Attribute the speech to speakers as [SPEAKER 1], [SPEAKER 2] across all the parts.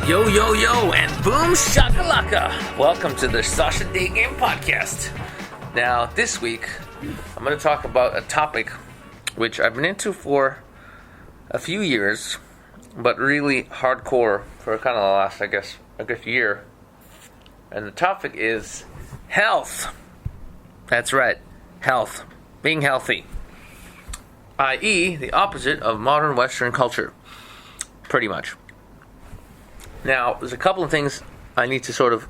[SPEAKER 1] Yo, yo, yo, and boom shakalaka! Welcome to the Sasha Daygame podcast. Now, this week, I'm going to talk about a topic which I've been into for a few years, but really hardcore for kind of the last, I guess, year. And the topic is health. That's right, health. Being healthy. I.e., the opposite of modern Western culture. Pretty much. Now, there's a couple of things I need to sort of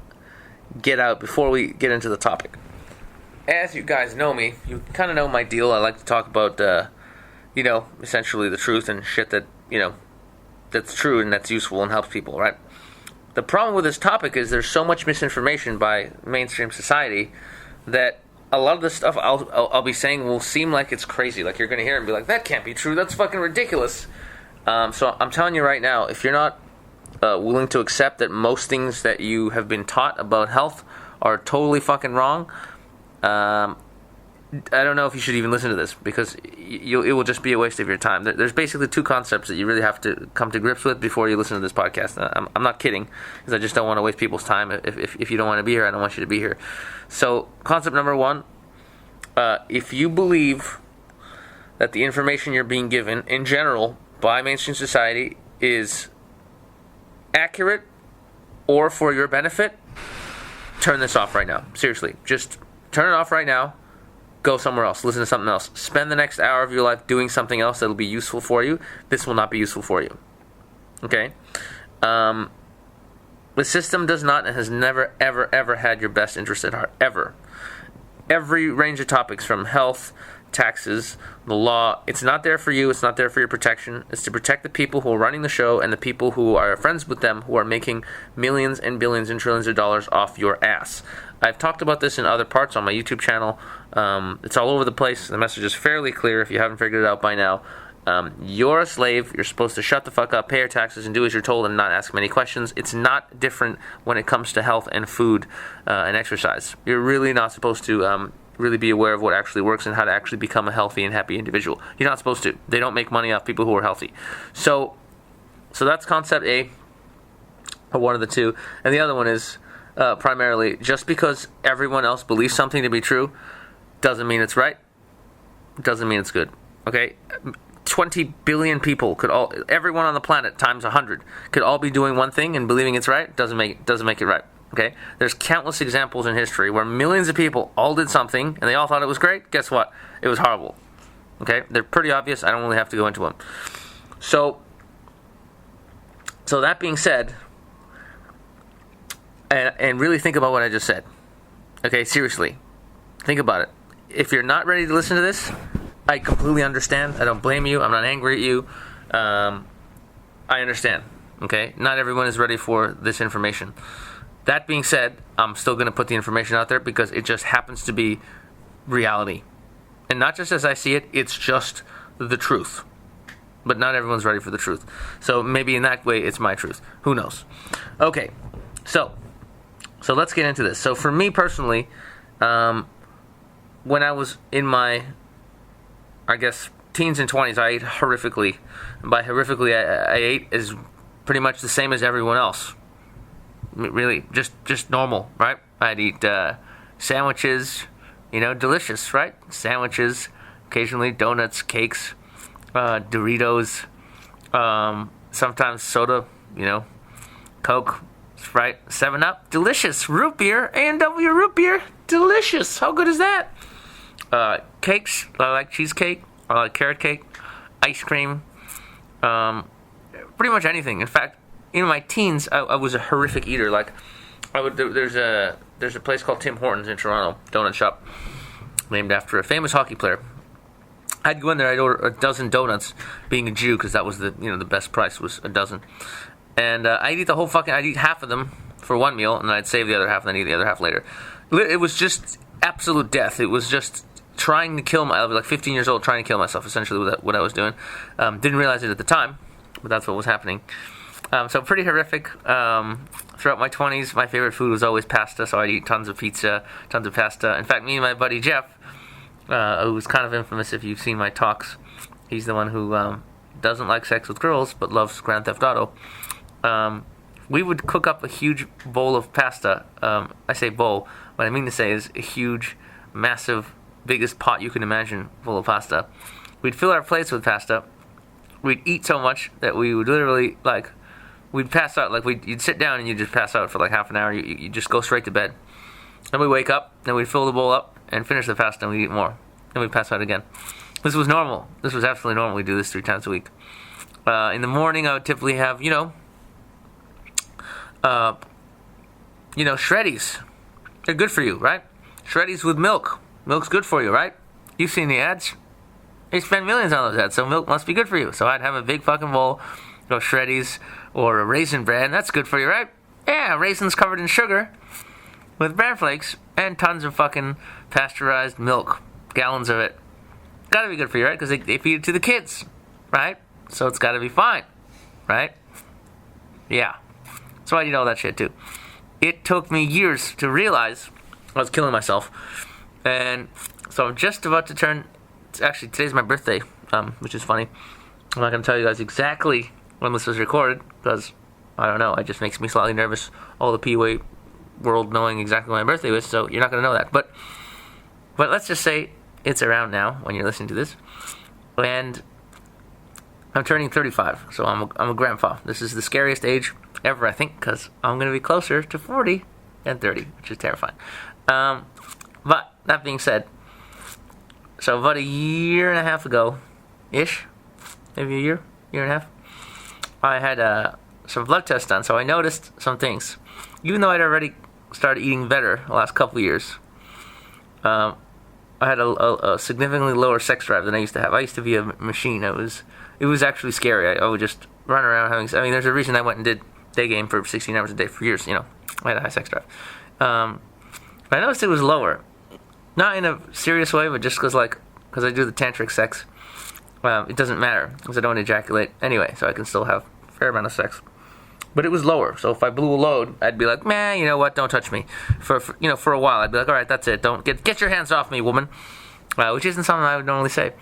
[SPEAKER 1] get out before we get into the topic. As you guys know me, you kind of know my deal. I like to talk about, essentially the truth and shit that, that's true and that's useful and helps people, right? The problem with this topic is there's so much misinformation by mainstream society that a lot of the stuff I'll be saying will seem like it's crazy. Like, you're going to hear it and be like, that can't be true. That's fucking ridiculous. So I'm telling you right now, if you're not willing to accept that most things that you have been taught about health are totally fucking wrong, I don't know if you should even listen to this, because it will just be a waste of your time. There's basically two concepts that you really have to come to grips with before you listen to this podcast. I'm not kidding, because I just don't want to waste people's time. If you don't want to be here, I don't want you to be here. So, concept number one, if you believe that the information you're being given, in general, by mainstream society is accurate or for your benefit, turn this off right now. Seriously, just turn it off right now. Go somewhere else. Listen to something else. Spend the next hour of your life doing something else that'll be useful for you. This will not be useful for you. Okay? The system does not and has never, ever, ever had your best interest at heart. Ever. Every range of topics, from health, taxes, the law, it's not there for you. It's not there for your protection. It's to protect the people who are running the show and the people who are friends with them, who are making millions and billions and trillions of dollars off your ass. I've talked about this in other parts on my YouTube channel. It's all over the place. The message is fairly clear if you haven't figured it out by now. You're a slave. You're supposed to shut the fuck up, pay your taxes, and do as you're told and not ask many questions. It's not different when it comes to health and food and exercise. You're really not supposed to really be aware of what actually works and how to actually become a healthy and happy individual. You're not supposed to. They don't make money off people who are healthy. So that's concept A, or one of the two. And the other one is primarily, just because everyone else believes something to be true doesn't mean it's right. Doesn't mean it's good. Okay? 20 billion people everyone on the planet times 100 could all be doing one thing and believing it's right. Doesn't make it right. Okay? There's countless examples in history where millions of people all did something and they all thought it was great. Guess what? It was horrible. Okay? They're pretty obvious. I don't really have to go into them. So that being said, and really think about what I just said. Okay? Seriously. Think about it. If you're not ready to listen to this, I completely understand. I don't blame you. I'm not angry at you. I understand. Okay? Not everyone is ready for this information. That being said, I'm still going to put the information out there because it just happens to be reality. And not just as I see it, it's just the truth. But not everyone's ready for the truth. So maybe in that way, it's my truth. Who knows? Okay, so let's get into this. So for me personally, when I was in my, I guess, teens and 20s, I ate horrifically. And by horrifically, I ate as pretty much the same as everyone else. Really, just normal, right? I'd eat sandwiches, delicious, right? Sandwiches, occasionally donuts, cakes, Doritos, sometimes soda, Coke, Sprite, 7-Up, delicious, root beer, A&W root beer, delicious. How good is that? Cakes, I like cheesecake, I like carrot cake, ice cream, pretty much anything. In fact, in my teens, I was a horrific eater. Like, there's a place called Tim Hortons in Toronto, donut shop, named after a famous hockey player. I'd go in there, I'd order a dozen donuts, being a Jew, because that was the best price was a dozen. And I'd eat half of them for one meal, and then I'd save the other half, and then eat the other half later. It was just absolute death. It was just trying to kill I was like 15 years old, trying to kill myself, essentially, what I was doing. Didn't realize it at the time, but that's what was happening. So pretty horrific. Throughout my 20s, my favorite food was always pasta, so I'd eat tons of pizza, tons of pasta. In fact, me and my buddy Jeff, who's kind of infamous if you've seen my talks, he's the one who doesn't like sex with girls, but loves Grand Theft Auto. we would cook up a huge bowl of pasta. I say bowl. What I mean to say is a huge, massive, biggest pot you can imagine full of pasta. We'd fill our plates with pasta. We'd eat so much that we would literally, we'd pass out. You'd sit down and you'd just pass out for like half an hour. You just go straight to bed. Then we'd wake up, then we'd fill the bowl up and finish the pasta, and we'd eat more. Then we'd pass out again. This was normal. This was absolutely normal. We'd do this 3 times a week. In the morning, I would typically have, shreddies. They're good for you, right? Shreddies with milk. Milk's good for you, right? You've seen the ads. They spend millions on those ads, so milk must be good for you. So I'd have a big fucking bowl of shreddies or a raisin bran. That's good for you, right? Yeah, raisins covered in sugar with bran flakes and tons of fucking pasteurized milk. Gallons of it. Gotta be good for you, right? Because they feed it to the kids, right? So it's gotta be fine, right? Yeah. So I did all that shit too. It took me years to realize I was killing myself. And so I'm just about to turn... Actually, today's my birthday, which is funny. I'm not going to tell you guys exactly when this was recorded, because, I don't know, it just makes me slightly nervous, all the PUA world knowing exactly when my birthday was, so you're not going to know that. But let's just say it's around now, when you're listening to this, and I'm turning 35, so I'm a grandpa. This is the scariest age ever, I think, because I'm going to be closer to 40 than 30, which is terrifying. But, that being said, so about a year and a half ago-ish, maybe a year and a half, I had some blood tests done, so I noticed some things. Even though I'd already started eating better the last couple of years, I had a significantly lower sex drive than I used to have. I used to be a machine. It was actually scary. I would just run around having... there's a reason I went and did Daygame for 16 hours a day for years, I had a high sex drive. But I noticed it was lower. Not in a serious way, but just because I do the tantric sex, it doesn't matter, because I don't ejaculate anyway, so I can still have a fair amount of sex. But it was lower, so if I blew a load, I'd be like, man, you know what, don't touch me. For a while, I'd be like, alright, that's it, don't get your hands off me, woman. Which isn't something I would normally say.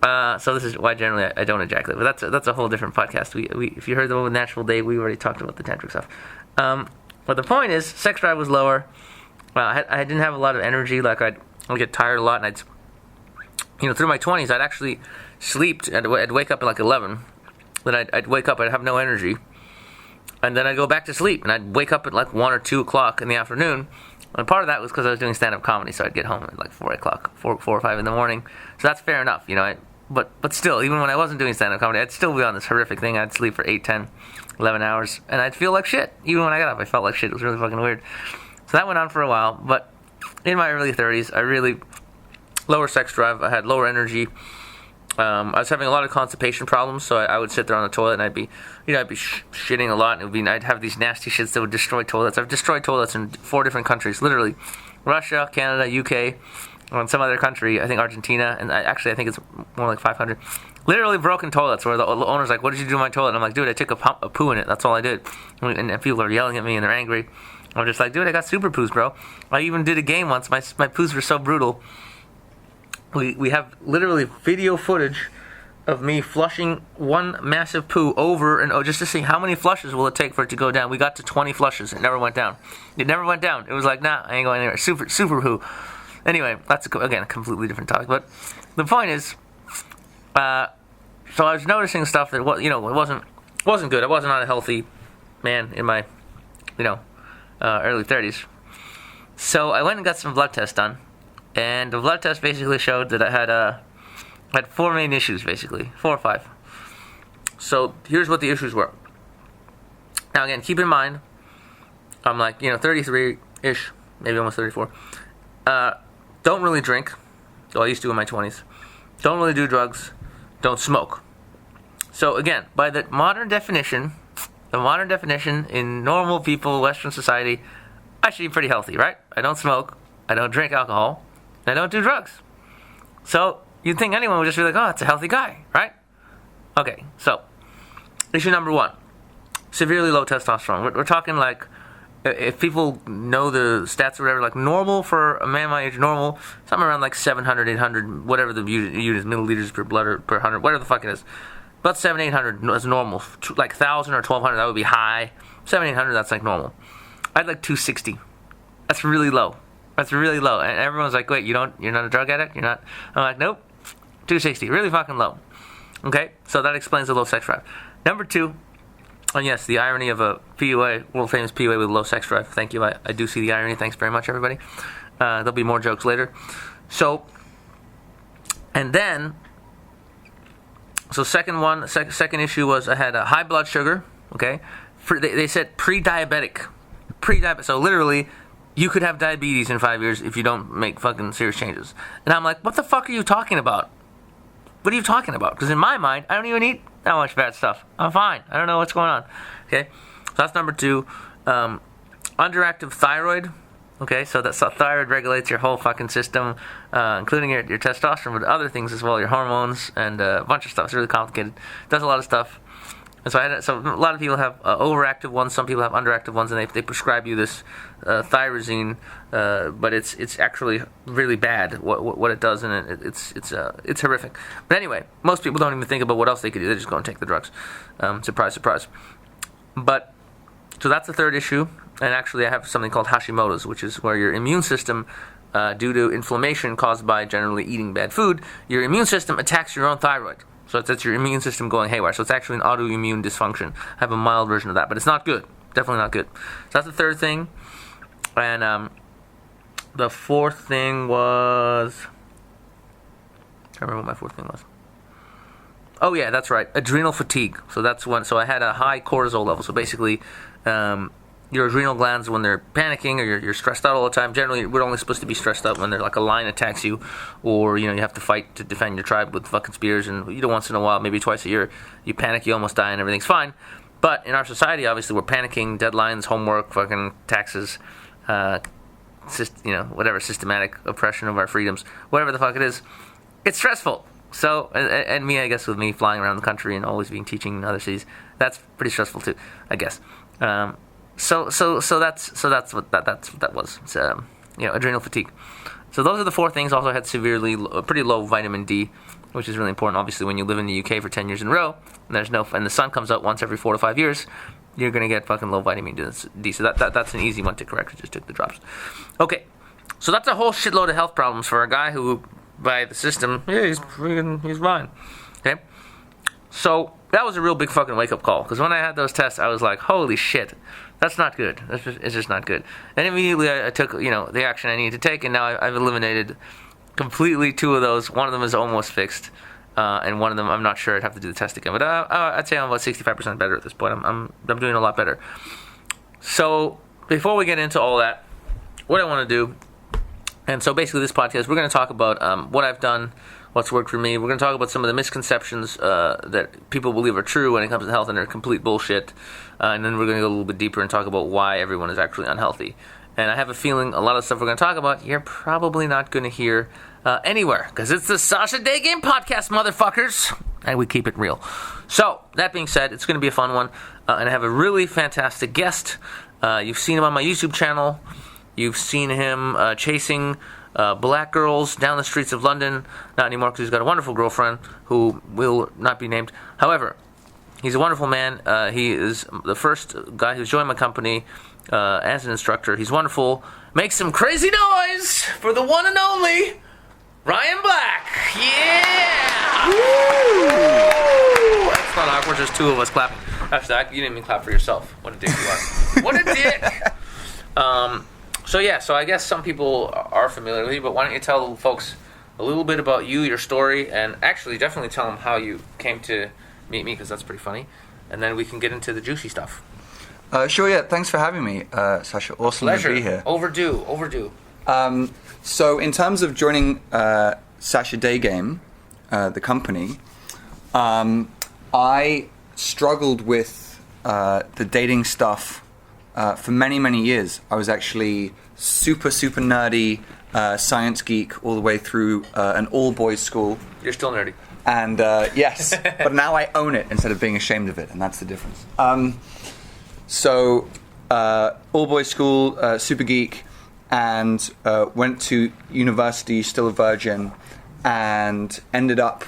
[SPEAKER 1] So this is why generally I don't ejaculate, but that's a whole different podcast. We if you heard the one with Natural Day, we already talked about the tantric stuff. But the point is, sex drive was lower. I didn't have a lot of energy. I'd get tired a lot, and through my 20s, I'd actually sleep. I'd wake up at 11. Then I'd wake up, I'd have no energy, and then I'd go back to sleep, and I'd wake up at 1 or 2 o'clock in the afternoon. And part of that was because I was doing stand-up comedy, so I'd get home at 4 or 5 in the morning. So that's fair enough, But still, even when I wasn't doing stand-up comedy, I'd still be on this horrific thing. I'd sleep for 8, 10, 11 hours, and I'd feel like shit. Even when I got up, I felt like shit. It was really fucking weird. So that went on for a while, but in my early 30s, I really lower sex drive. I had lower energy. I was having a lot of constipation problems, so I would sit there on the toilet and I'd be shitting a lot. And I'd have these nasty shits that would destroy toilets. I've destroyed toilets in 4 different countries, literally: Russia, Canada, UK, and some other country. I think Argentina, and I think it's more like 500. Literally broken toilets where the owner's like, "What did you do to my toilet?" And I'm like, "Dude, I took a poo in it. That's all I did." And people are yelling at me and they're angry. I'm just like, dude, I got super poos, bro. I even did a game once. My poos were so brutal. We have literally video footage of me flushing one massive poo over and just to see how many flushes will it take for it to go down. We got to 20 flushes. It never went down. It was like, nah, I ain't going anywhere. Super poo. Anyway, that's again a completely different topic. But the point is, so I was noticing stuff that it wasn't good. I wasn't a healthy man in my early 30s. So I went and got some blood tests done, and the blood test basically showed that I had 4 main issues, basically 4 or 5. So here's what the issues were. Now again, keep in mind, I'm 33-ish, maybe almost 34. Don't really drink. Well, I used to in my 20s. Don't really do drugs. Don't smoke. So again, by the modern definition in normal people, Western society, I should be pretty healthy, right? I don't smoke, I don't drink alcohol, and I don't do drugs. So you'd think anyone would just be like, oh, that's a healthy guy, right? Okay, so issue number 1, severely low testosterone. We're talking if people know the stats or whatever, normal for a man my age, normal, something around 700, 800, whatever the unit is, milliliters per blood or per 100, whatever the fuck it is. About 700, 800 is normal. 1,000 or 1,200, that would be high. 700-800, that's like normal. I had like 260. That's really low. And everyone's like, wait, you're not a drug addict? You're not? I'm like, nope. 260, really fucking low. Okay, so that explains the low sex drive. Number 2, and yes, the irony of a PUA, world famous PUA with low sex drive. Thank you, I do see the irony. Thanks very much, everybody. There'll be more jokes later. So second issue was I had a high blood sugar. Okay, they said pre-diabetic. So literally, you could have diabetes in 5 years if you don't make fucking serious changes. And I'm like, what the fuck are you talking about? What are you talking about? Because in my mind, I don't even eat that much bad stuff. I'm fine. I don't know what's going on. Okay, so that's number 2. Underactive thyroid. Okay, so thyroid regulates your whole fucking system, including your testosterone, but other things as well, your hormones and a bunch of stuff. It's really complicated. It does a lot of stuff. And so a lot of people have overactive ones. Some people have underactive ones, and they prescribe you this thyroxine, but it's actually really bad what it does, and it's horrific. But anyway, most people don't even think about what else they could do. They just go and take the drugs. Surprise, surprise. But so that's the third issue. And actually, I have something called Hashimoto's, which is where your immune system, due to inflammation caused by generally eating bad food, your immune system attacks your own thyroid. So it's your immune system going haywire. So it's actually an autoimmune dysfunction. I have a mild version of that, but it's not good. Definitely not good. So that's the third thing. And the fourth thing was... I can't remember what my fourth thing was. Oh yeah, that's right. Adrenal fatigue. So that's one. So I had a high cortisol level. So basically, your adrenal glands, when they're panicking or you're stressed out all the time, generally we're only supposed to be stressed out when they're like a lion attacks you, or you have to fight to defend your tribe with fucking spears, and once in a while, maybe twice a year, you panic, you almost die, and everything's fine. But in our society, obviously, we're panicking, deadlines, homework, fucking taxes, whatever, systematic oppression of our freedoms, whatever the fuck it is, it's stressful. So, and me, I guess, with me flying around the country and always being teaching in other cities, that's pretty stressful too, I guess. So that's what that was. It's, adrenal fatigue. So those are the 4 things. Also had pretty low vitamin D, which is really important. Obviously, when you live in the UK for 10 years in a row, and the sun comes out once every 4 to 5 years, you're gonna get fucking low vitamin D. So that's an easy one to correct. I just took the drops. Okay, so that's a whole shitload of health problems for a guy who, by the system, he's fine. Okay, so that was a real big fucking wake up call, because when I had those tests, I was like, holy shit. That's not good. It's just not good. And immediately I took, the action I needed to take, and now I've eliminated completely 2 of those. One of them is almost fixed, and one of them I'm not sure. I'd have to do the test again. But I'd say I'm about 65% better at this point. I'm doing a lot better. So before we get into all that, what I want to do, and so basically this podcast, we're going to talk about what I've done, what's worked for me. We're going to talk about some of the misconceptions that people believe are true when it comes to health, and they're complete bullshit. And then we're going to go a little bit deeper and talk about why everyone is actually unhealthy. And I have a feeling a lot of stuff we're going to talk about, you're probably not going to hear anywhere, because it's the Sasha Daygame podcast, motherfuckers. And we keep it real. So, that being said, it's going to be a fun one. And I have a really fantastic guest. You've seen him on my YouTube channel. You've seen him chasing black girls down the streets of London. Not anymore, because he's got a wonderful girlfriend who will not be named. However, he's a wonderful man. He is the first guy who's joined my company as an instructor. He's wonderful. Make some crazy noise for the one and only Ryan Black. Yeah! Woo! That's not awkward. There's 2 of us clapping. Actually, you didn't even clap for yourself. What a dick you are. What a dick! So I guess some people are familiar with you, but why don't you tell the folks a little bit about you, your story, and actually definitely tell them how you came to meet me, because that's pretty funny, and then we can get into the juicy stuff.
[SPEAKER 2] Sure, yeah. Thanks for having me, Sasha. Awesome
[SPEAKER 1] Pleasure.
[SPEAKER 2] To be here.
[SPEAKER 1] Overdue.
[SPEAKER 2] So in terms of joining Sasha Daygame, the company, I struggled with the dating stuff for many, many years. I was actually super nerdy, science geek all the way through an all-boys school.
[SPEAKER 1] You're still nerdy.
[SPEAKER 2] And yes, but now I own it instead of being ashamed of it, and that's the difference. So all-boys school, super geek, and went to university, still a virgin, and ended up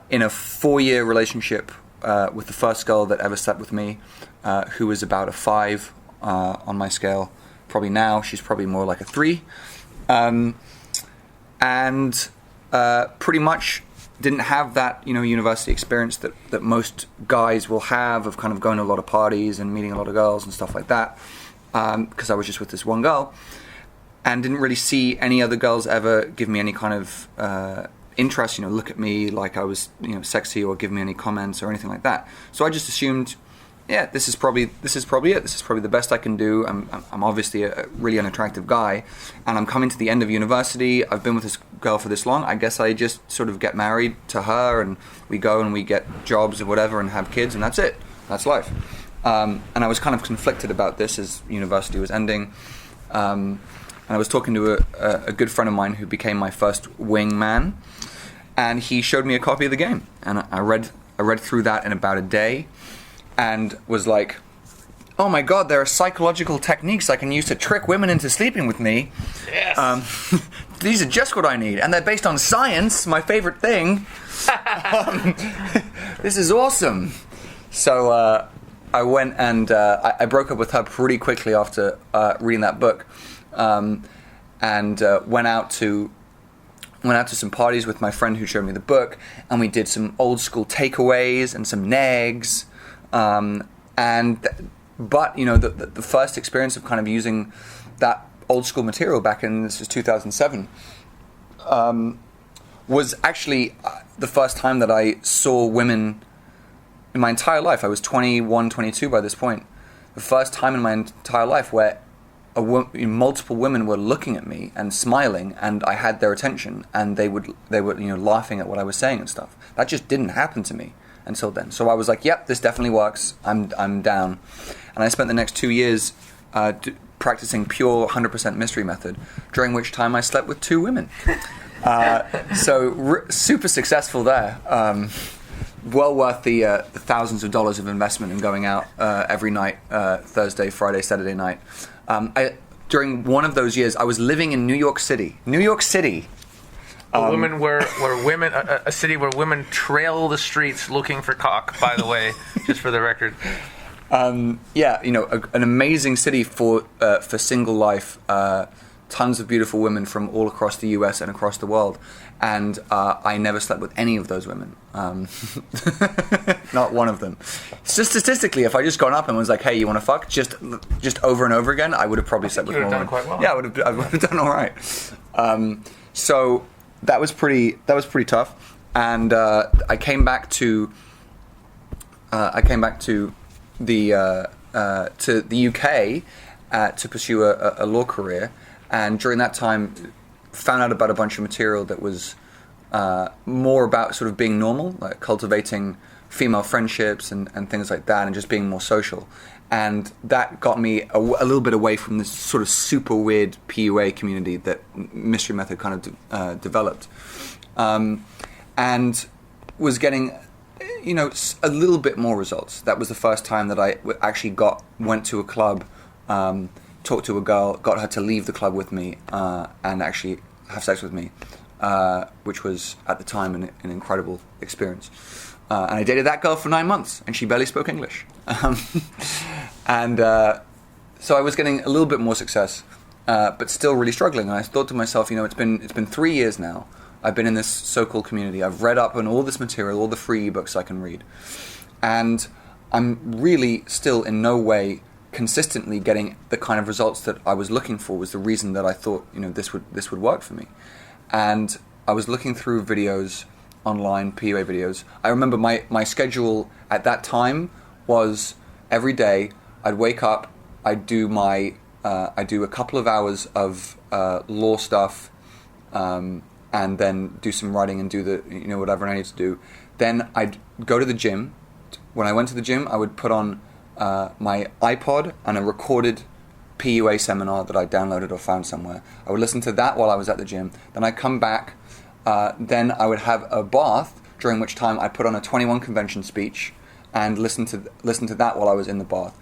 [SPEAKER 2] in a 4-year relationship with the first girl that ever slept with me, who was about a 5 on my scale. Probably now she's probably more like a 3, and pretty much didn't have that university experience that most guys will have of kind of going to a lot of parties and meeting a lot of girls and stuff like that, because I was just with this one girl, and didn't really see any other girls ever give me any kind of interest, look at me like I was sexy, or give me any comments or anything like that. So I just assumed, yeah, this is probably it. This is probably the best I can do. I'm obviously a really unattractive guy, and I'm coming to the end of university. I've been with this girl for this long. I guess I just sort of get married to her, and we go and we get jobs or whatever and have kids, and that's it. That's life. And I was kind of conflicted about this as university was ending. And I was talking to a good friend of mine who became my first wingman, and he showed me a copy of the game, and I read through that in about a day, and was like, oh my god, there are psychological techniques I can use to trick women into sleeping with me.
[SPEAKER 1] Yes.
[SPEAKER 2] These are just what I need, and they're based on science, my favorite thing. This is awesome. So I went and I broke up with her pretty quickly after reading that book, and went out to some parties with my friend who showed me the book, and we did some old school takeaways and some nags, but the first experience of kind of using that old school material back in, this was 2007, was actually the first time that I saw women in my entire life. I was 21, 22 by this point. The first time in my entire life where multiple women were looking at me and smiling, and I had their attention, and they were laughing at what I was saying and stuff. That just didn't happen to me until then. So I was like, yep, this definitely works. I'm down. And I spent the next 2 years practicing pure 100% mystery method, during which time I slept with 2 women. Super successful there. Well worth the thousands of dollars of investment in going out every night, Thursday, Friday, Saturday night. During one of those years, I was living in New York City.
[SPEAKER 1] Women were women, a city where women trail the streets looking for cock, by the way, just for the record.
[SPEAKER 2] An amazing city for single life. Tons of beautiful women from all across the US and across the world. And I never slept with any of those women. Not one of them. So statistically, if I just gone up and was like, hey, you want to fuck? Just over and over again, I would have probably slept with more women. You would have done quite well. Yeah, I would have done all right. So that was pretty tough. And I came back to the UK to pursue a law career. And during that time, found out about a bunch of material that was more about sort of being normal, like cultivating female friendships and things like that, and just being more social. And that got me a little bit away from this sort of super weird PUA community that Mystery Method kind of developed. And was getting, a little bit more results. That was the first time that I actually went to a club, talked to a girl, got her to leave the club with me, and actually have sex with me, which was at the time an incredible experience. And I dated that girl for 9 months, and she barely spoke English. So I was getting a little bit more success, but still really struggling. And I thought to myself, it's been 3 years now. I've been in this so-called community. I've read up on all this material, all the free ebooks I can read, and I'm really still in no way consistently getting the kind of results that I was looking for. Was the reason that I thought this would work for me. And I was looking through videos online, PUA videos. I remember my schedule at that time was every day I'd wake up, I'd do a couple of hours of law stuff, and then do some writing and do the whatever I needed to do. Then I'd go to the gym. When I went to the gym, I would put on my iPod and a recorded PUA seminar that I downloaded or found somewhere. I would listen to that while I was at the gym. Then I'd come back. Then I would have a bath, during which time I put on a 21 convention speech and listen to that while I was in the bath.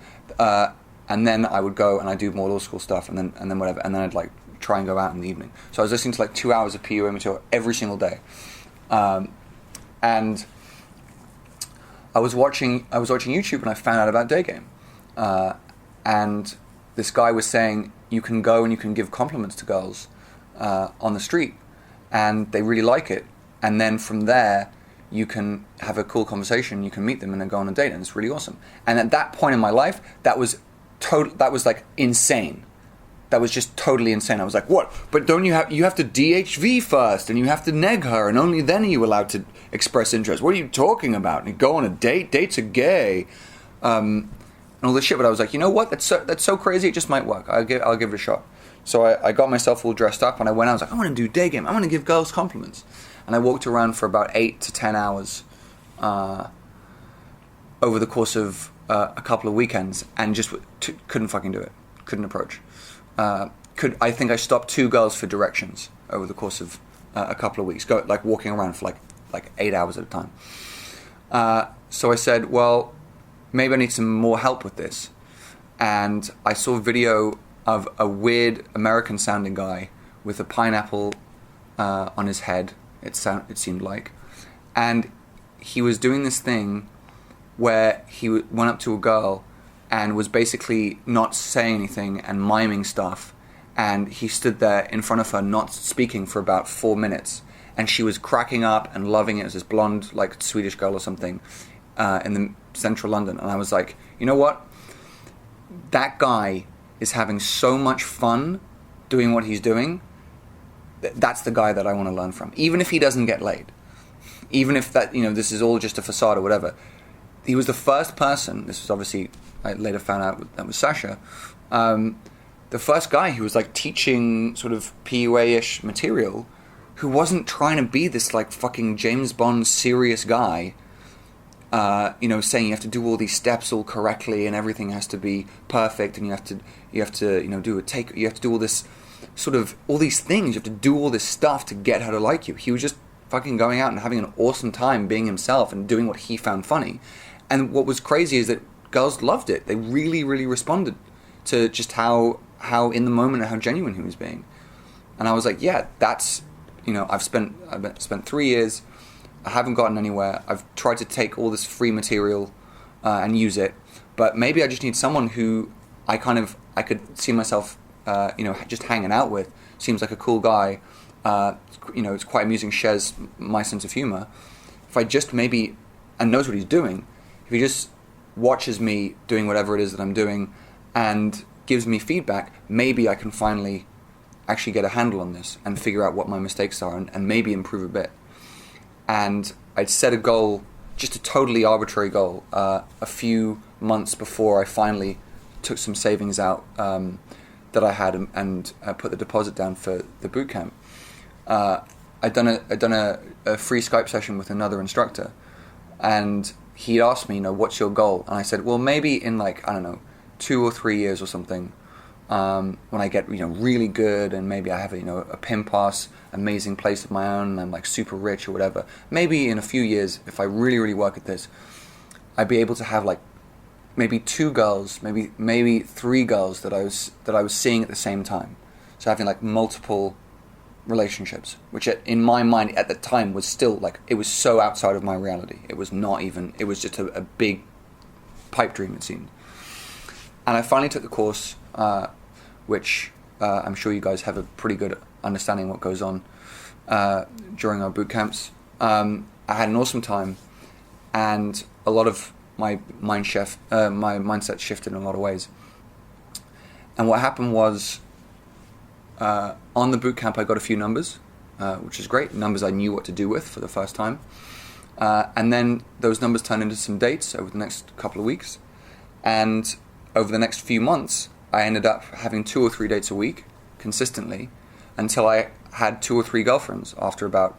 [SPEAKER 2] And then I would go and I'd do more law school stuff, and then whatever. And then I'd try and go out in the evening. So I was listening to 2 hours of PUA material every single day. And I was watching YouTube and I found out about Daygame, and this guy was saying you can go and you can give compliments to girls on the street, and they really like it, and then from there you can have a cool conversation, you can meet them and then go on a date, and it's really awesome. And at that point in my life, that was like insane. That was just totally insane. I was like, what? But don't you have to DHV first, and you have to neg her, and only then are you allowed to express interest. What are you talking about? And you go on a date? Dates are gay, and all this shit. But I was like, you know what? That's so crazy. It just might work. I'll give it a shot. So I got myself all dressed up, and I went out. I was like, I want to do Daygame. I want to give girls compliments. And I walked around for about 8 to 10 hours over the course of a couple of weekends, and just couldn't fucking do it. Couldn't approach. I think I stopped 2 girls for directions over the course of a couple of weeks, walking around for like 8 hours at a time. So I said, well, maybe I need some more help with this. And I saw a video of a weird American-sounding guy with a pineapple on his head. It seemed like, and he was doing this thing where he went up to a girl and was basically not saying anything and miming stuff, and he stood there in front of her not speaking for about 4 minutes, and she was cracking up and loving it. It was this blonde, like, Swedish girl or something in the central London, and I was like, you know what? That guy is having so much fun doing what he's doing. That's the guy that I want to learn from, even if he doesn't get laid, even if that, this is all just a facade or whatever. He was the first person. This was obviously, I later found out that was Sasha, the first guy who was like teaching sort of PUA-ish material, who wasn't trying to be this like fucking James Bond serious guy, saying you have to do all these steps all correctly and everything has to be perfect, and you have to you have to do all this sort of all these things. You have to do all this stuff to get her to like you. He was just fucking going out and having an awesome time being himself and doing what he found funny. And what was crazy is that girls loved it. They really, really responded to just how in the moment and how genuine he was being. And I was like, yeah, that's, I've spent 3 years. I haven't gotten anywhere. I've tried to take all this free material and use it, but maybe I just need someone who I could see myself just hanging out with. Seems like a cool guy. It's quite amusing, shares my sense of humor. If I just maybe, and knows what he's doing, if he just watches me doing whatever it is that I'm doing and gives me feedback, maybe I can finally actually get a handle on this and figure out what my mistakes are and maybe improve a bit. And I'd set a goal, just a totally arbitrary goal, a few months before I finally took some savings out that I had and put the deposit down for the boot camp. I'd done a free Skype session with another instructor, and he asked me, what's your goal? And I said, well, maybe in 2 or 3 years or something, when I get really good and maybe I have a PIM pass, amazing place of my own, and I'm like super rich or whatever. Maybe in a few years, if I really, really work at this, I'd be able to have maybe 2 girls, maybe 3 girls that I was seeing at the same time. So having multiple relationships, which in my mind at the time was still it was so outside of my reality. It was not even. It was just a big pipe dream, it seemed. And I finally took the course, which I'm sure you guys have a pretty good understanding what goes on during our boot camps. I had an awesome time, and a lot of my mindset shifted in a lot of ways. And what happened was, on the boot camp, I got a few numbers, which is great. Numbers I knew what to do with for the first time. And then those numbers turned into some dates over the next couple of weeks. And over the next few months, I ended up having 2 or 3 dates a week consistently until I had 2 or 3 girlfriends after about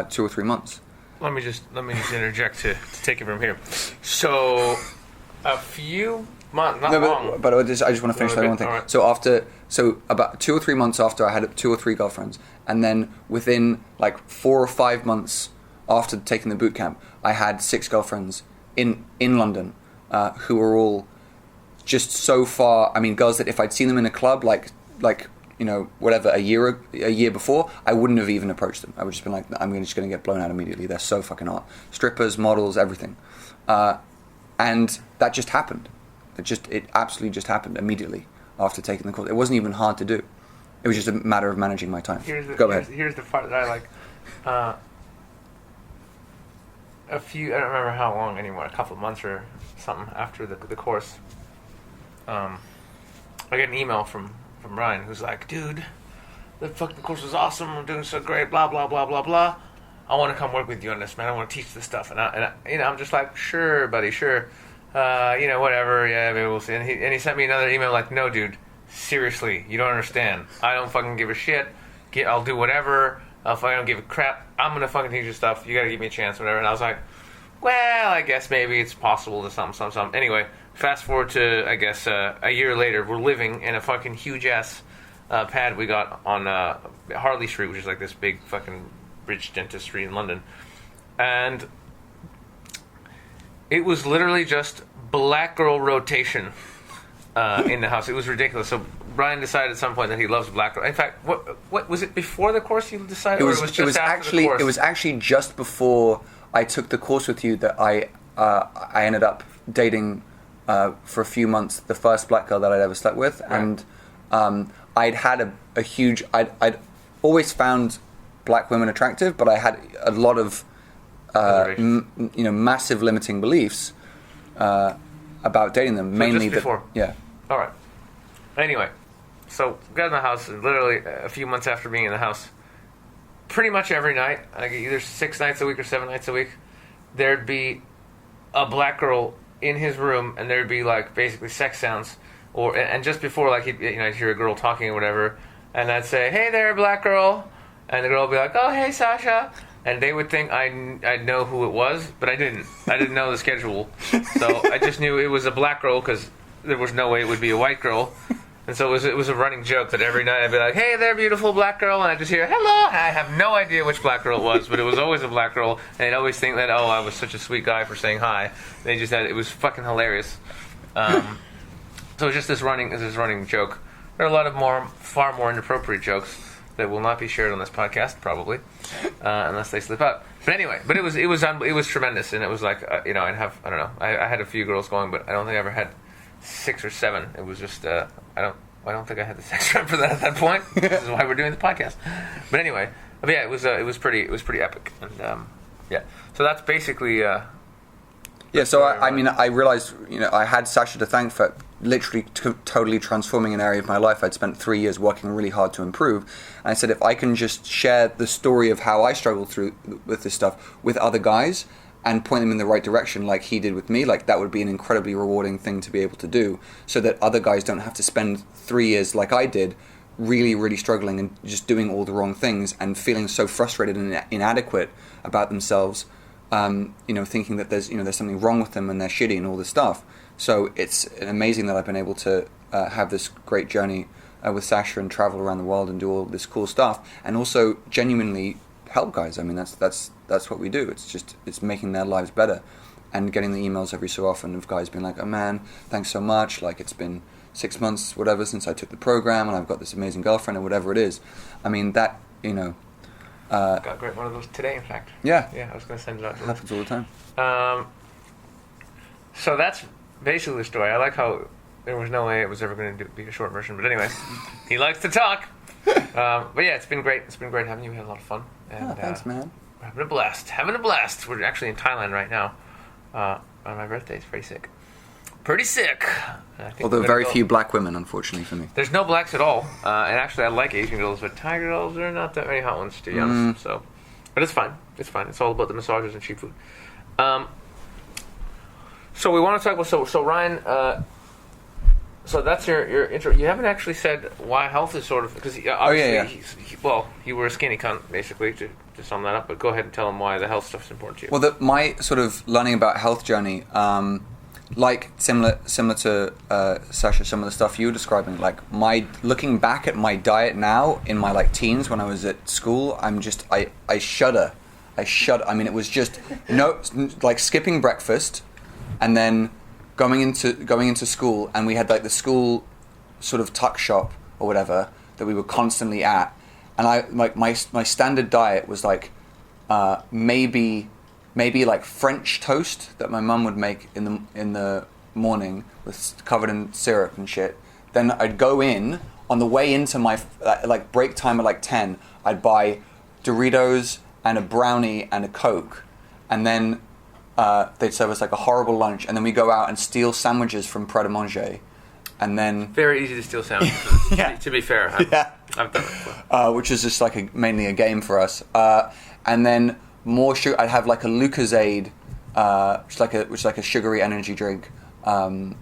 [SPEAKER 2] 2 or 3 months.
[SPEAKER 1] Let me just interject to take it from here. So a few months, not long.
[SPEAKER 2] But I just want to finish that one thing. Right. So about 2 or 3 months after, I had 2 or 3 girlfriends, and then within 4 or 5 months after taking the boot camp, I had 6 girlfriends in London, who were all just so far. I mean, girls that if I'd seen them in a club, whatever, a year before, I wouldn't have even approached them. I would just been like, I'm just going to get blown out immediately. They're so fucking hot. Strippers, models, everything. And that just happened. It absolutely just happened immediately after taking the course. It wasn't even hard to do. It was just a matter of managing my time. Go ahead.
[SPEAKER 1] Here's the part that I like. I don't remember how long anymore, a couple of months or something after the course, I get an email from Ryan who's like, dude, the fucking course was awesome, I'm doing so great, blah, blah, blah, blah, blah. I want to come work with you on this, man. I want to teach this stuff. And I'm just like, sure, buddy, sure. Whatever, yeah, maybe we'll see. And he sent me another email like, no, dude, seriously, you don't understand. I don't fucking give a shit. I'll do whatever. If I don't give a crap, I'm going to fucking teach you stuff. You got to give me a chance, whatever. And I was like, well, I guess maybe it's possible to something. Anyway, fast forward to, I guess, a year later, we're living in a fucking huge-ass pad we got on Harley Street, which is like this big fucking rich dentist street in London. And it was literally just black girl rotation in the house. It was ridiculous. So Brian decided at some point that he loves black girl. In fact, what was it before the course you decided, or it was just after the course?
[SPEAKER 2] It was actually just before I took the course with you that I ended up dating for a few months the first black girl that I'd ever slept with, right. And I'd had a huge. I'd always found black women attractive, but I had a lot of massive limiting beliefs about dating them.
[SPEAKER 1] So
[SPEAKER 2] mainly
[SPEAKER 1] just before.
[SPEAKER 2] Yeah.
[SPEAKER 1] All right. Anyway, so got in the house, and literally a few months after being in the house, pretty much every night, like either 6 nights a week or 7 nights a week, there'd be a black girl in his room, and there'd be like basically sex sounds, and just before, like I'd hear a girl talking or whatever, and I'd say, "Hey there, black girl," and the girl would be like, "Oh, hey, Sasha," and they would think I'd know who it was, but I didn't. I didn't know the schedule, so I just knew it was a black girl because there was no way it would be a white girl. And so it was a running joke that every night I'd be like, "Hey there, beautiful black girl," and I'd just hear, "Hello," and I have no idea which black girl it was, but it was always a black girl, and they'd always think that, I was such a sweet guy for saying hi. They just had, it was fucking hilarious. So it's just this running joke. There are a lot of far more inappropriate jokes that will not be shared on this podcast, probably, unless they slip out. But anyway, it was tremendous, and it was like, I had a few girls going, but I don't think I ever had 6 or 7. It was just I don't think I had the sex drive for that at that point. This is why we're doing the podcast. But anyway, it was pretty epic, and so that's basically
[SPEAKER 2] So I realized I had Sasha to thank for literally totally transforming an area of my life. I'd spent 3 years working really hard to improve, and I said, if I can just share the story of how I struggled through with this stuff with other guys and point them in the right direction like he did with me, like that would be an incredibly rewarding thing to be able to do, so that other guys don't have to spend 3 years like I did really, really struggling and just doing all the wrong things and feeling so frustrated and inadequate about themselves, thinking that there's something wrong with them and they're shitty and all this stuff. So it's amazing that I've been able to have this great journey with Sasha and travel around the world and do all this cool stuff, and also genuinely help guys. I mean, that's what we do. It's making their lives better, and getting the emails every so often of guys being like, "Oh man, thanks so much. Like, it's been 6 months, whatever, since I took the program, and I've got this amazing girlfriend," or whatever it is. I mean, that
[SPEAKER 1] got a great one of those today, in fact.
[SPEAKER 2] Yeah,
[SPEAKER 1] I was going to send it out.
[SPEAKER 2] It happens all the time.
[SPEAKER 1] So that's basically the story. I like how there was no way it was ever going to be a short version, but anyway, he likes to talk. But yeah, it's been great. It's been great having you. We had a lot of fun. And,
[SPEAKER 2] thanks, man.
[SPEAKER 1] We're having a blast. We're actually in Thailand right now on my birthday. It's pretty sick.
[SPEAKER 2] Although very few black women, unfortunately for me.
[SPEAKER 1] There's no blacks at all. And actually, I like Asian girls, but Thai girls, there are not that many hot ones, to be honest. So, but it's fine. It's fine. It's all about the massages and cheap food. So we want to talk about so Ryan. So that's your intro. You haven't actually said why health is sort of, because obviously, you were a skinny cunt, basically, to sum that up. But go ahead and tell them why the health stuff is important to you.
[SPEAKER 2] Well, my sort of learning about health journey, like similar to Sasha, some of the stuff you were describing, like my looking back at my diet now in my like teens when I was at school, I shudder. I mean, it was just like skipping breakfast, and then going into school, and we had like the school sort of tuck shop or whatever that we were constantly at, and I like my standard diet was like maybe like French toast that my mum would make in the morning with covered in syrup and shit. Then I'd go in on the way into my like break time at like 10. I'd buy Doritos and a brownie and a Coke, and then they'd serve us like a horrible lunch, and then we go out and steal sandwiches from Pret a Manger, and then
[SPEAKER 1] very easy to steal sandwiches.
[SPEAKER 2] Yeah.
[SPEAKER 1] To be fair, I've done it before.
[SPEAKER 2] which is just like mainly a game for us. And then more sugar. I'd have like a Lucozade, which is like a sugary energy drink, to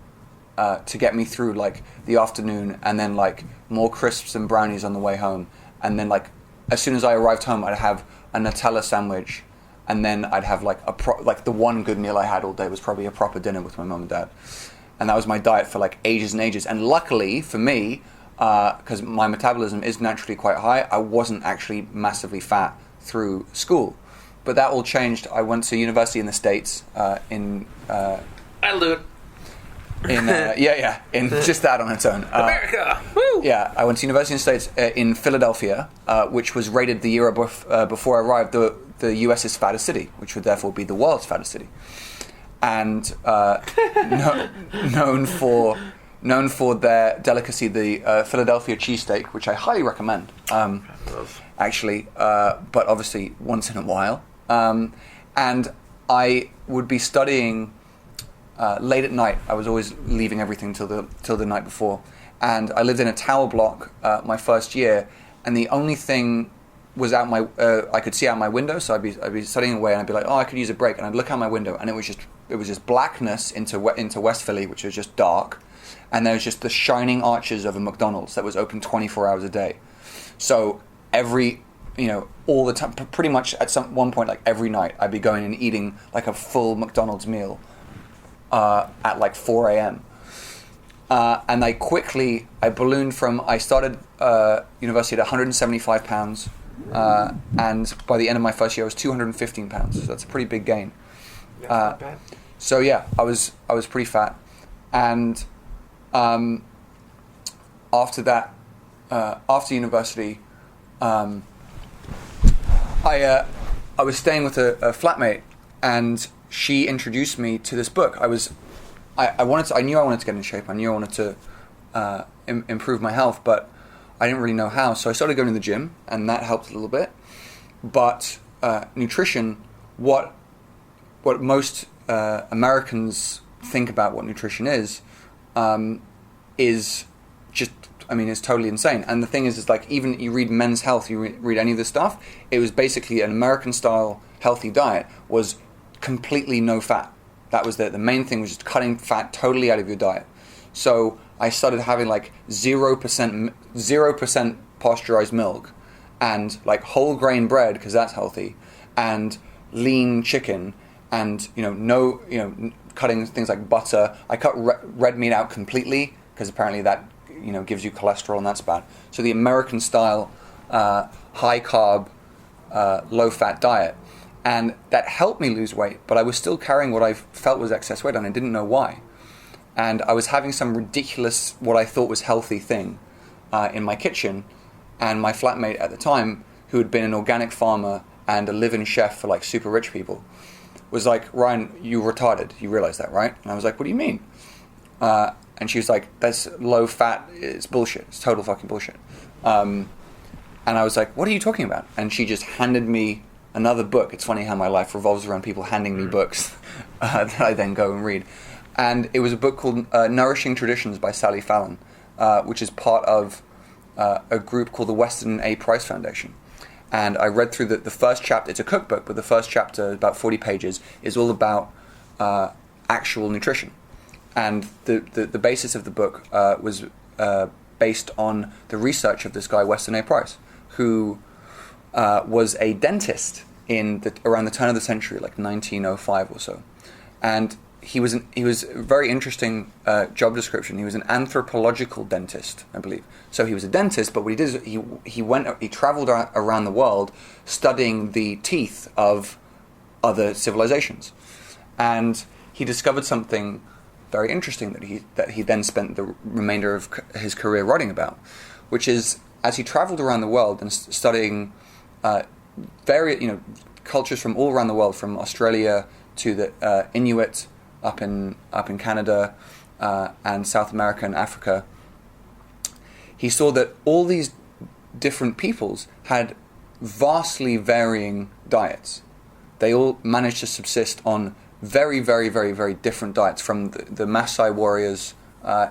[SPEAKER 2] get me through like the afternoon, and then like more crisps and brownies on the way home, and then like as soon as I arrived home, I'd have a Nutella sandwich, and then I'd have like like the one good meal I had all day was probably a proper dinner with my mum and dad, and that was my diet for like ages and ages. And luckily for me, because my metabolism is naturally quite high, I wasn't actually massively fat through school. But that all changed. I went to university in the States in just that on its own.
[SPEAKER 1] America! Woo!
[SPEAKER 2] Yeah, I went to university in the States in Philadelphia, which was rated the year before I arrived the US's fattest city, which would therefore be the world's fattest city, and known for their delicacy, the Philadelphia cheesesteak, which I highly recommend. Actually, but obviously once in a while. And I would be studying late at night. I was always leaving everything till the night before. And I lived in a tower block my first year, and the only thing was out I could see out my window. So I'd be studying away, and I'd be like, oh, I could use a break, and I'd look out my window, and it was just blackness into West Philly, which was just dark, and there was just the shining arches of a McDonald's that was open 24 hours a day. So all the time, pretty much at one point, like every night, I'd be going and eating like a full McDonald's meal at like 4 a.m. And I ballooned I started university at 175 pounds, and by the end of my first year I was 215 pounds, so that's a pretty big gain.
[SPEAKER 1] That's not bad.
[SPEAKER 2] So yeah, I was pretty fat, and after that, after university, I was staying with a flatmate, and she introduced me to this book. I knew I wanted to get in shape. I knew I wanted to improve my health, but I didn't really know how. So I started going to the gym, and that helped a little bit. But nutrition, what most Americans think about what nutrition is just, it's totally insane. And the thing is like, even you read Men's Health, you read any of this stuff, it was basically an American-style healthy diet was completely no fat. That was the main thing, was just cutting fat totally out of your diet. So I started having like 0% pasteurized milk, and like whole grain bread, because that's healthy, and lean chicken, and cutting things like butter. I cut red meat out completely, because apparently that gives you cholesterol, and that's bad. So the American style high carb, low fat diet, and that helped me lose weight, but I was still carrying what I felt was excess weight, and I didn't know why. And I was having some ridiculous, what I thought was healthy thing in my kitchen, and my flatmate at the time, who had been an organic farmer and a live-in chef for like super rich people, was like, Ryan, you're retarded. You realize that, right? And I was like, what do you mean? And she was like, that's low fat, it's bullshit. It's total fucking bullshit. And I was like, what are you talking about? And she just handed me another book. It's funny how my life revolves around people handing me books that I then go and read. And it was a book called Nourishing Traditions by Sally Fallon, which is part of a group called the Weston A. Price Foundation. And I read through the first chapter. It's a cookbook, but the first chapter, about 40 pages, is all about actual nutrition. And the basis of the book was based on the research of this guy, Weston A. Price, who was a dentist around the turn of the century, like 1905 or so. And he was a very interesting job description. He was an anthropological dentist, I believe. So he was a dentist, but what he did is he traveled around the world studying the teeth of other civilizations, and he discovered something very interesting that he then spent the remainder of his career writing about, which is as he traveled around the world and studying various, cultures from all around the world, from Australia to the Inuit up in Canada and South America and Africa, he saw that all these different peoples had vastly varying diets. They all managed to subsist on very, very, very, very different diets, from the Maasai warriors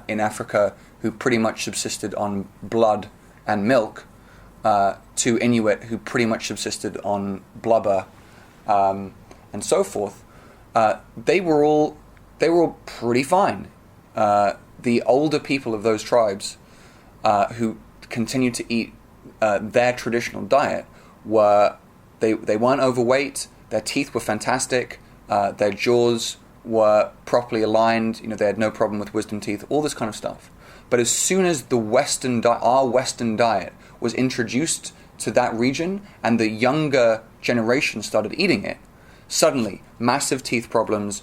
[SPEAKER 2] in Africa, who pretty much subsisted on blood and milk, to Inuit, who pretty much subsisted on blubber, and so forth. They were all pretty fine. The older people of those tribes, who continued to eat their traditional diet, they weren't overweight. Their teeth were fantastic. Their jaws were properly aligned. They had no problem with wisdom teeth. All this kind of stuff. But as soon as our Western diet was introduced to that region, and the younger generation started eating it, suddenly massive teeth problems,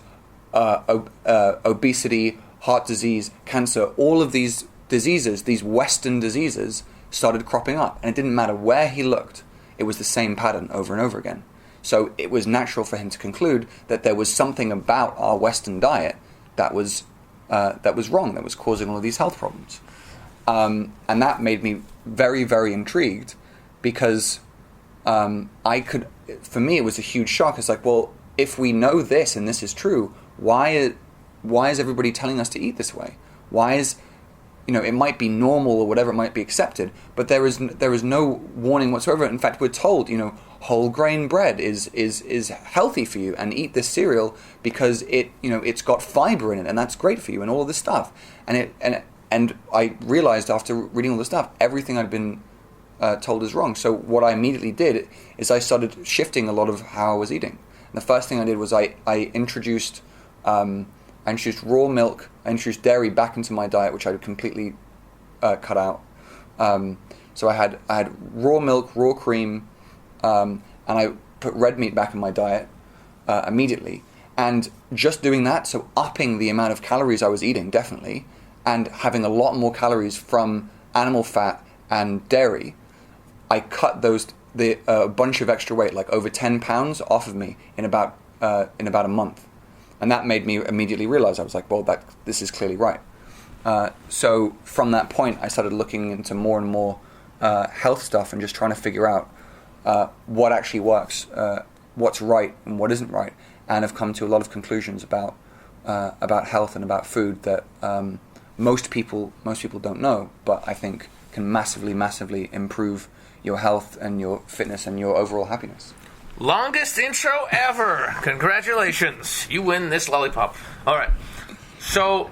[SPEAKER 2] obesity, heart disease, cancer, all of these diseases, these Western diseases, started cropping up. And it didn't matter where he looked, it was the same pattern over and over again. So it was natural for him to conclude that there was something about our Western diet that was wrong, that was causing all of these health problems. And that made me very, very intrigued, because for me, it was a huge shock. It's like, well, if we know this and this is true, why is everybody telling us to eat this way? Why is, it might be normal or whatever, it might be accepted, but there is no warning whatsoever. In fact, we're told, whole grain bread is healthy for you, and eat this cereal because it's got fiber in it, and that's great for you, and all of this stuff. And I realized after reading all this stuff, everything I'd been told is wrong. So what I immediately did is I started shifting a lot of how I was eating. And the first thing I did was I introduced raw milk. I introduced dairy back into my diet, which I had completely cut out. So I had raw milk, raw cream, and I put red meat back in my diet immediately. And just doing that, so upping the amount of calories I was eating, definitely, and having a lot more calories from animal fat and dairy, I cut a bunch of extra weight, like over 10 pounds, off of me in about a month. And that made me immediately realize, I was like, well, this is clearly right. So from that point, I started looking into more and more health stuff, and just trying to figure out what actually works, what's right and what isn't right, and have come to a lot of conclusions about health and about food that most people don't know, but I think can massively, massively improve your health and your fitness and your overall happiness.
[SPEAKER 1] Longest intro ever. Congratulations. You win this lollipop. All right. So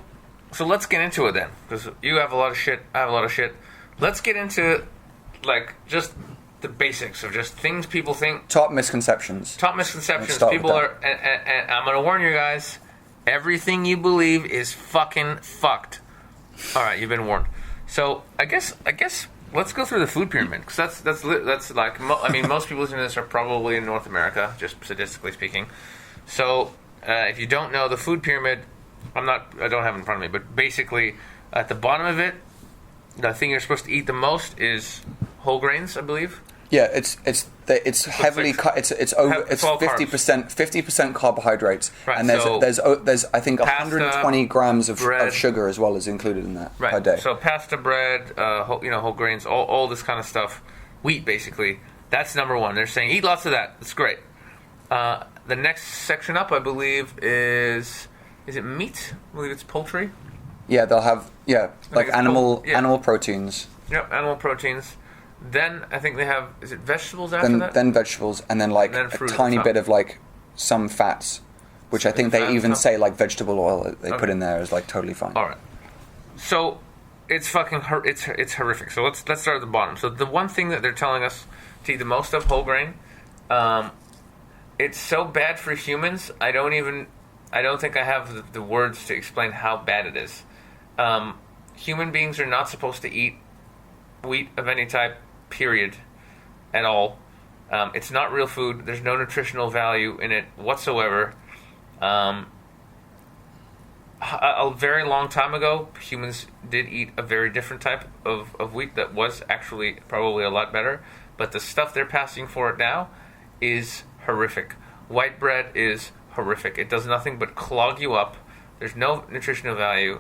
[SPEAKER 1] let's get into it then, because you have a lot of shit, I have a lot of shit. Let's get into just the basics of just things people think.
[SPEAKER 2] Top misconceptions.
[SPEAKER 1] People are, and I'm going to warn you guys, everything you believe is fucking fucked. All right, you've been warned. So I guess let's go through the food pyramid, because that's like, most people listening to this are probably in North America, just statistically speaking. So if you don't know the food pyramid, I don't have it in front of me, but basically at the bottom of it, the thing you're supposed to eat the most is whole grains, I believe.
[SPEAKER 2] Yeah, it's heavily it's over 50% carbohydrates,
[SPEAKER 1] right,
[SPEAKER 2] and there's I think 120 grams of sugar as well is included in that per day.
[SPEAKER 1] So pasta, bread, whole grains, all this kind of stuff, wheat basically. That's number one. They're saying eat lots of that. That's great. The next section up, I believe, is it meat? I believe it's poultry.
[SPEAKER 2] Yeah, they'll have animal proteins.
[SPEAKER 1] Yep, animal proteins. Then I think they have, is it vegetables after that?
[SPEAKER 2] Then vegetables, and then a tiny bit of some fats, which I think they even say vegetable oil they put in there is totally fine.
[SPEAKER 1] All right. So it's fucking it's horrific. So let's start at the bottom. So the one thing that they're telling us to eat the most of, whole grain, it's so bad for humans. I don't think I have the words to explain how bad it is. Human beings are not supposed to eat wheat of any type, period, at all. It's not real food. There's no nutritional value in it whatsoever. a very long time ago, humans did eat a very different type of wheat that was actually probably a lot better. But the stuff they're passing for it now is horrific. White bread is horrific. It does nothing but clog you up. There's no nutritional value.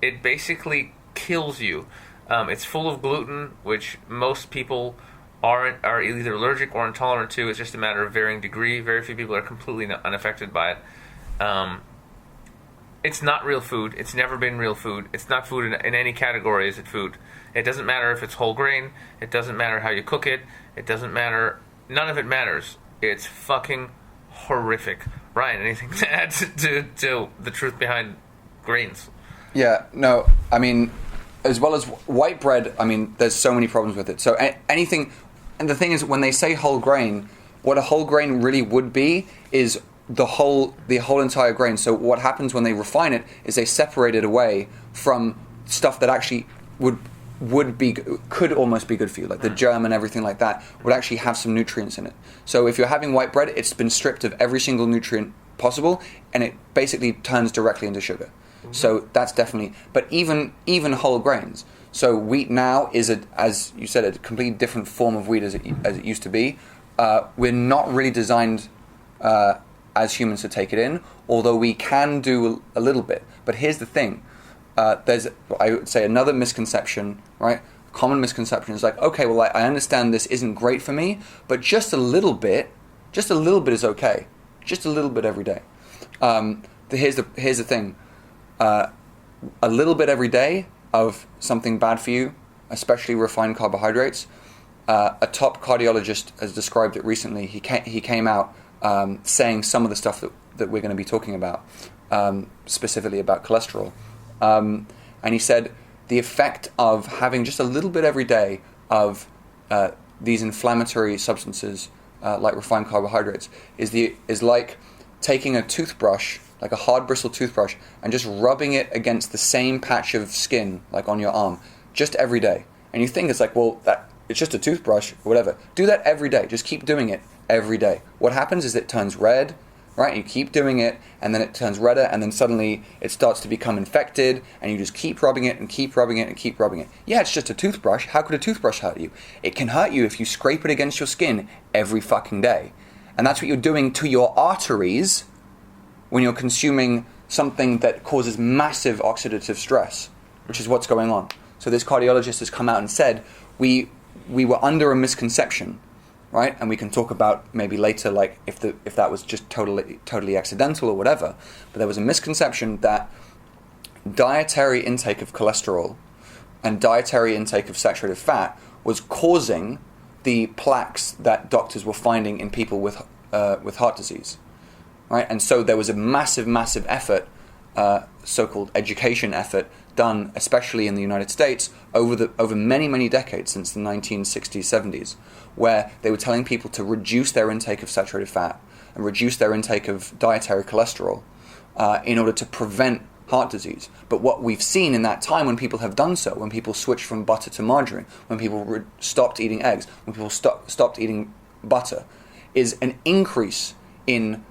[SPEAKER 1] It basically kills you. It's full of gluten, which most people are either allergic or intolerant to. It's just a matter of varying degree. Very few people are completely unaffected by it. It's not real food. It's never been real food. It's not food in any category is it food. It doesn't matter if it's whole grain. It doesn't matter how you cook it. It doesn't matter. None of it matters. It's fucking horrific. Ryan, anything to add to the truth behind grains?
[SPEAKER 2] Yeah, no, I mean, as well as white bread, I mean, there's so many problems with it. So anything, and the thing is, when they say whole grain, what a whole grain really would be is the whole entire grain. So what happens when they refine it is they separate it away from stuff that actually could almost be good for you, like the germ and everything like that would actually have some nutrients in it. So if you're having white bread, it's been stripped of every single nutrient possible, and it basically turns directly into sugar. Mm-hmm. So that's definitely. But even whole grains. So wheat now is as you said, a completely different form of wheat as it used to be. We're not really designed as humans to take it in, although we can do a little bit. But here's the thing. There's, I would say, another misconception, right? Common misconception is like, okay, well, I understand this isn't great for me, but just a little bit is okay. Just a little bit every day. Here's the thing. A little bit every day of something bad for you, especially refined carbohydrates. A top cardiologist has described it recently. He came out saying some of the stuff that we're going to be talking about, specifically about cholesterol. And he said the effect of having just a little bit every day of these inflammatory substances like refined carbohydrates is like taking a toothbrush, like a hard bristle toothbrush, and just rubbing it against the same patch of skin, like on your arm, just every day. And you think it's like, well, it's just a toothbrush or whatever. Do that every day. Just keep doing it every day. What happens is it turns red, right? You keep doing it, and then it turns redder, and then suddenly it starts to become infected, and you just keep rubbing it and keep rubbing it and keep rubbing it. Yeah, it's just a toothbrush. How could a toothbrush hurt you? It can hurt you if you scrape it against your skin every fucking day. And that's what you're doing to your arteries when you're consuming something that causes massive oxidative stress, which is what's going on. So this cardiologist has come out and said, we were under a misconception, right? And we can talk about maybe later, like if that was just totally accidental or whatever. But there was a misconception that dietary intake of cholesterol and dietary intake of saturated fat was causing the plaques that doctors were finding in people with heart disease, right? And so there was a massive effort, so-called education effort, done especially in the United States over many decades since the 1960s, 70s, where they were telling people to reduce their intake of saturated fat and reduce their intake of dietary cholesterol in order to prevent heart disease. But what we've seen in that time when people have done so, when people switched from butter to margarine, when people stopped eating eggs, when people stopped eating butter, is an increase in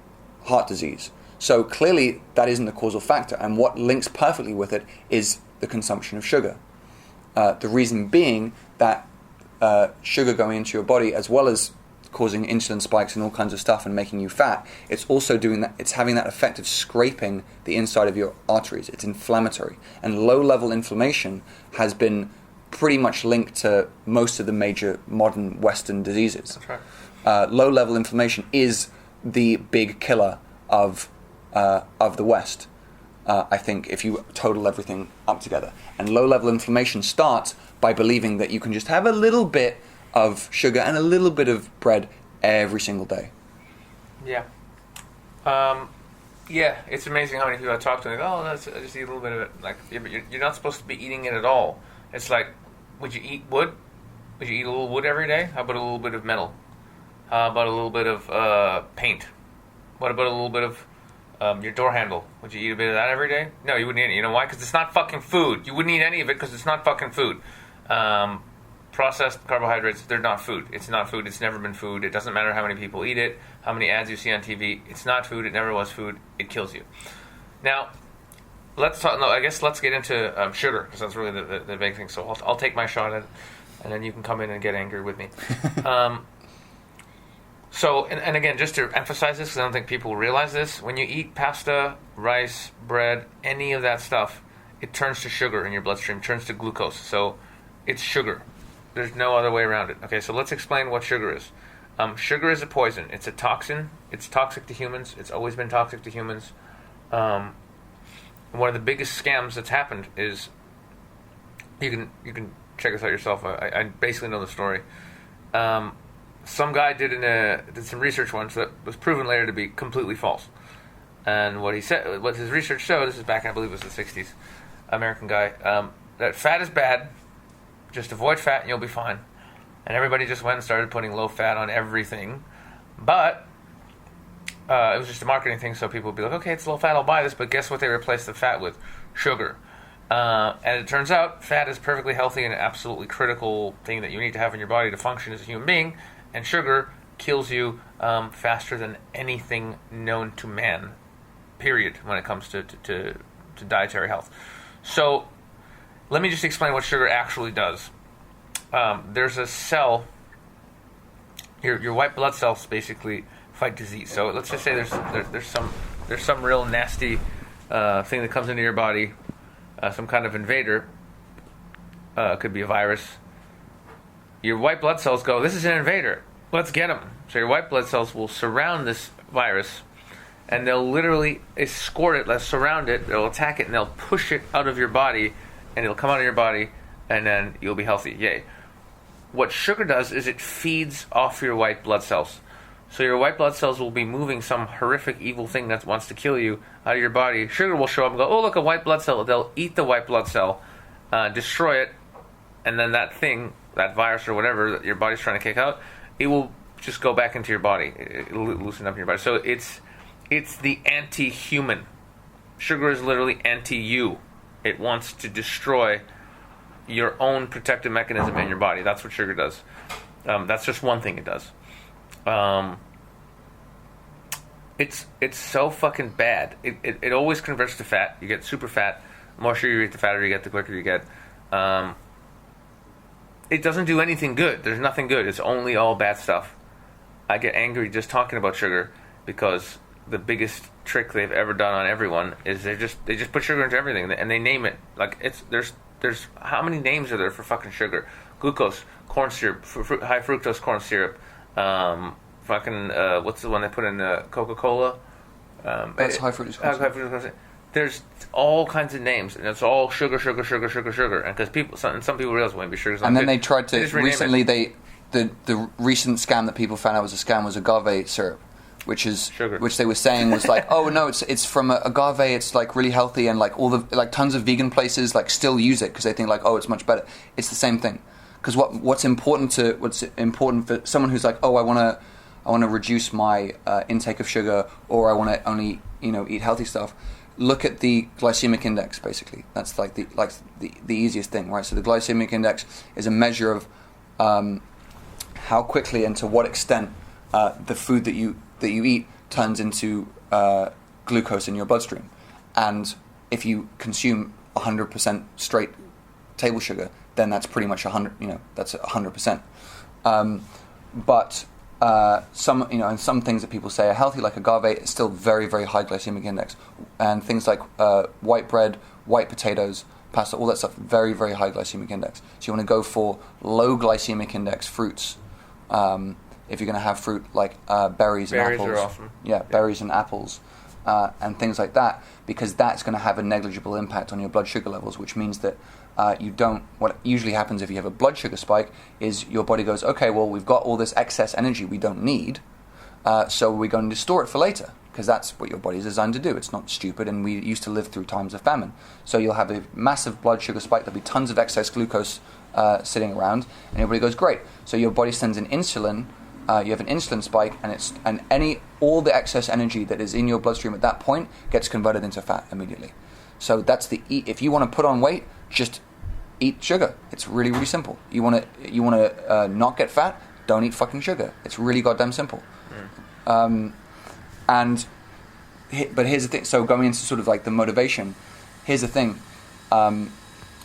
[SPEAKER 2] heart disease. So clearly that isn't the causal factor, and what links perfectly with it is the consumption of sugar. The reason being that sugar going into your body, as well as causing insulin spikes and all kinds of stuff and making you fat, it's also doing that. It's having that effect of scraping the inside of your arteries. It's inflammatory, and low-level inflammation has been pretty much linked to most of the major modern Western diseases.
[SPEAKER 1] That's right.
[SPEAKER 2] Low-level inflammation is the big killer of the West, I think, if you total everything up together. And low-level inflammation starts by believing that you can just have a little bit of sugar and a little bit of bread every single day.
[SPEAKER 1] Yeah. Yeah, it's amazing how many people I talk to and they go, I just eat a little bit of it. Like, yeah, but you're not supposed to be eating it at all. It's like, would you eat wood? Would you eat a little wood every day? How about a little bit of metal? How about a little bit of paint? What about a little bit of your door handle? Would you eat a bit of that every day? No, you wouldn't eat it. You know why? Because it's not fucking food. You wouldn't eat any of it because it's not fucking food. Processed carbohydrates, they're not food. It's not food. It's never been food. It doesn't matter how many people eat it, how many ads you see on TV. It's not food. It never was food. It kills you. Now, let's talk. No, I guess let's get into sugar, because that's really the big thing. So I'll take my shot at it, and then you can come in and get angry with me. So, and again, just to emphasize this, because I don't think people realize this, when you eat pasta, rice, bread, any of that stuff, it turns to sugar in your bloodstream, turns to glucose. So it's sugar. There's no other way around it. Okay, so let's explain what sugar is. Sugar is a poison. It's a toxin. It's toxic to humans. It's always been toxic to humans. One of the biggest scams that's happened is, you can check this out yourself. I basically know the story. Some guy did some research once that was proven later to be completely false. And what his research showed, this is back, I believe it was the 60s, American guy, that fat is bad. Just avoid fat and you'll be fine. And everybody just went and started putting low fat on everything. But it was just a marketing thing, so people would be like, okay, it's low fat, I'll buy this. But guess what they replaced the fat with? Sugar. And it turns out fat is perfectly healthy and an absolutely critical thing that you need to have in your body to function as a human being. And sugar kills you faster than anything known to man, period, when it comes to dietary health. So let me just explain what sugar actually does. There's a cell, your white blood cells basically fight disease. So let's just say there's some real nasty thing that comes into your body, some kind of invader. Could be a virus. Your white blood cells go, this is an invader, let's get him. So your white blood cells will surround this virus, and they'll literally escort it, they'll surround it, they'll attack it, and they'll push it out of your body, and it'll come out of your body, and then you'll be healthy. Yay. What sugar does is it feeds off your white blood cells. So your white blood cells will be moving some horrific evil thing that wants to kill you out of your body. Sugar will show up and go, oh, look, a white blood cell. They'll eat the white blood cell, destroy it, and then that thing, that virus or whatever that your body's trying to kick out, it will just go back into your body. It'll loosen up in your body. So it's the anti-human. Sugar is literally anti-you. It wants to destroy your own protective mechanism in your body. That's what sugar does. That's just one thing it does. It's so fucking bad. It always converts to fat. You get super fat. The more sugar you eat, the fatter you get, the quicker you get. It doesn't do anything good. There's nothing good. It's only all bad stuff. I get angry just talking about sugar because the biggest trick they've ever done on everyone is they just put sugar into everything and they name it like there's how many names are there for fucking sugar? Glucose, corn syrup, high fructose corn syrup, what's the one they put in Coca-Cola?
[SPEAKER 2] That's high fructose corn syrup. High fructose corn syrup.
[SPEAKER 1] There's all kinds of names, and it's all sugar, and because some people realize maybe sugar's not
[SPEAKER 2] and then
[SPEAKER 1] good.
[SPEAKER 2] they tried to recently the recent scam that people found out was a scam was agave syrup, which is
[SPEAKER 1] sugar.
[SPEAKER 2] Which they were saying was like, oh no, it's from agave, it's like really healthy, and like all the like tons of vegan places like still use it because they think like, oh, it's much better. It's the same thing. Because what's important for someone who's like, oh, I want to reduce my intake of sugar, or I want to only eat healthy stuff. Look at the glycemic index. Basically, that's like the easiest thing, right? So the glycemic index is a measure of how quickly and to what extent the food that you eat turns into glucose in your bloodstream. And if you consume 100% straight table sugar, then that's pretty much 100. That's 100%. But some things that people say are healthy, like agave, is still very, very high glycemic index, and things like white bread, white potatoes, pasta, all that stuff, very, very high glycemic index. So you want to go for low glycemic index fruits. If you're going to have fruit like berries and apples,
[SPEAKER 1] berries are awesome.
[SPEAKER 2] Yeah, berries and apples, and things like that, because that's going to have a negligible impact on your blood sugar levels, which means that what usually happens if you have a blood sugar spike is your body goes, okay, well, we've got all this excess energy we don't need, so we're going to store it for later, because that's what your body is designed to do. It's not stupid, and we used to live through times of famine. So you'll have a massive blood sugar spike, there'll be tons of excess glucose sitting around, and everybody goes, great. So your body sends an insulin, you have an insulin spike, and all the excess energy that is in your bloodstream at that point gets converted into fat immediately. So that's if you want to put on weight, just eat sugar. It's really, really simple. You want to not get fat, don't eat fucking sugar. It's really goddamn simple. But here's the thing. So going into sort of like the motivation, here's the thing.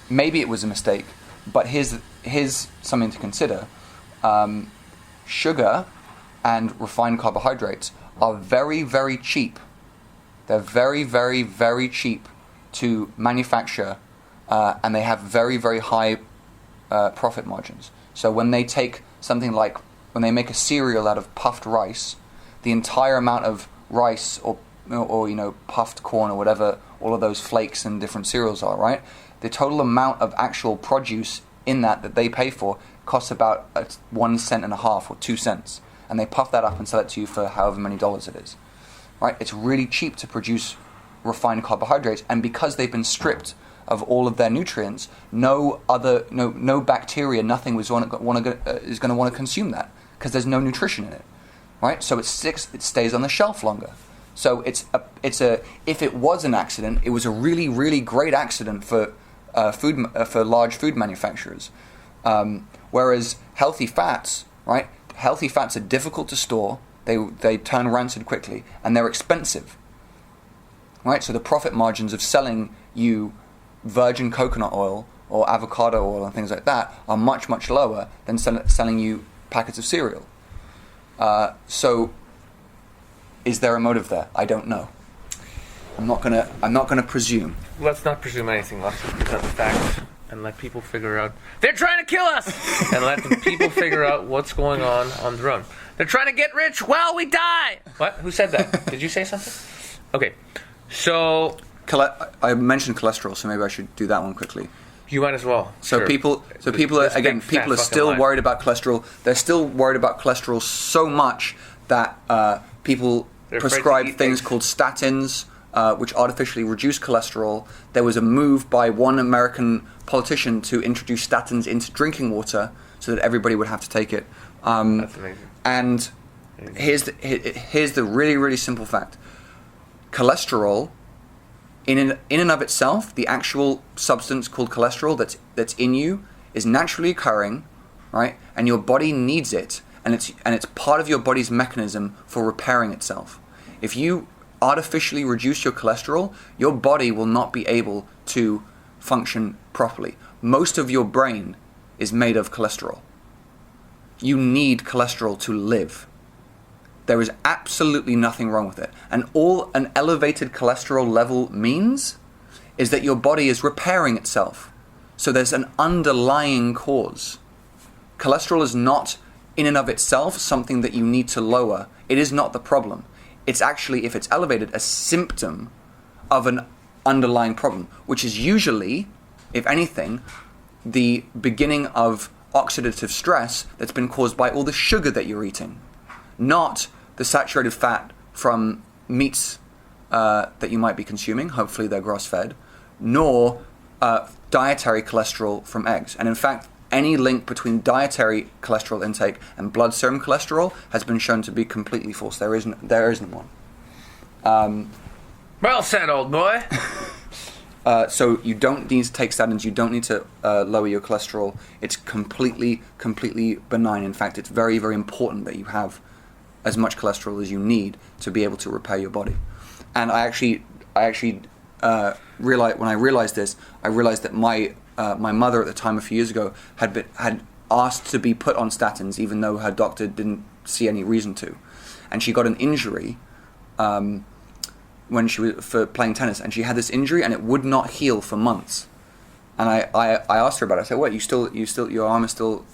[SPEAKER 2] Maybe it was a mistake, but here's something to consider. Sugar and refined carbohydrates are very, very cheap. They're very, very, very cheap to manufacture, and they have very, very high profit margins. So when they take something like, when they make a cereal out of puffed rice, the entire amount of rice or puffed corn or whatever all of those flakes and different cereals are, right? The total amount of actual produce in that they pay for costs about 1.5 cents or 2 cents, and they puff that up and sell it to you for however many dollars it is, right? It's really cheap to produce refined carbohydrates, and because they've been stripped of all of their nutrients, no bacteria, nothing is going to want to consume that because there's no nutrition in it, right? So it stays on the shelf longer. So if it was an accident, it was a really, really great accident for large food manufacturers. Whereas healthy fats, right? Healthy fats are difficult to store. They turn rancid quickly, and they're expensive, right? So the profit margins of selling you virgin coconut oil or avocado oil and things like that are much, much lower than selling you packets of cereal. So, is there a motive there? I don't know. I'm not gonna presume.
[SPEAKER 1] Let's not presume anything. Let's just present the facts and let people figure out. They're trying to kill us, and let the people figure out what's going on their own. They're trying to get rich while we die. What? Who said that? Did you say something? Okay, so
[SPEAKER 2] I mentioned cholesterol, so maybe I should do that one quickly.
[SPEAKER 1] You might as well.
[SPEAKER 2] So
[SPEAKER 1] sure.
[SPEAKER 2] people are still worried about cholesterol. They're still worried about cholesterol so much that people prescribe things called statins, which artificially reduce cholesterol. There was a move by one American politician to introduce statins into drinking water so that everybody would have to take it.
[SPEAKER 1] That's amazing.
[SPEAKER 2] And here's the really, really simple fact. Cholesterol, in and of itself, the actual substance called cholesterol that's in you is naturally occurring, right? And your body needs it, and it's part of your body's mechanism for repairing itself. If you artificially reduce your cholesterol, your body will not be able to function properly. Most of your brain is made of cholesterol. You need cholesterol to live. There is absolutely nothing wrong with it. And all an elevated cholesterol level means is that your body is repairing itself. So there's an underlying cause. Cholesterol is not, in and of itself, something that you need to lower. It is not the problem. It's actually, if it's elevated, a symptom of an underlying problem, which is usually, if anything, the beginning of oxidative stress that's been caused by all the sugar that you're eating, not the saturated fat from meats that you might be consuming, hopefully they're grass-fed, nor dietary cholesterol from eggs. And in fact, any link between dietary cholesterol intake and blood serum cholesterol has been shown to be completely false. There isn't one.
[SPEAKER 1] Well said, old boy.
[SPEAKER 2] So you don't need to take statins. You don't need to lower your cholesterol. It's completely benign. In fact, it's very, very important that you have as much cholesterol as you need to be able to repair your body. And I actually realized when I realized this, I realized that my mother at the time a few years ago had asked to be put on statins, even though her doctor didn't see any reason to, and she got an injury when she was for playing tennis, and she had this injury and it would not heal for months. And I asked her about it. I said, "What? You still your arm is still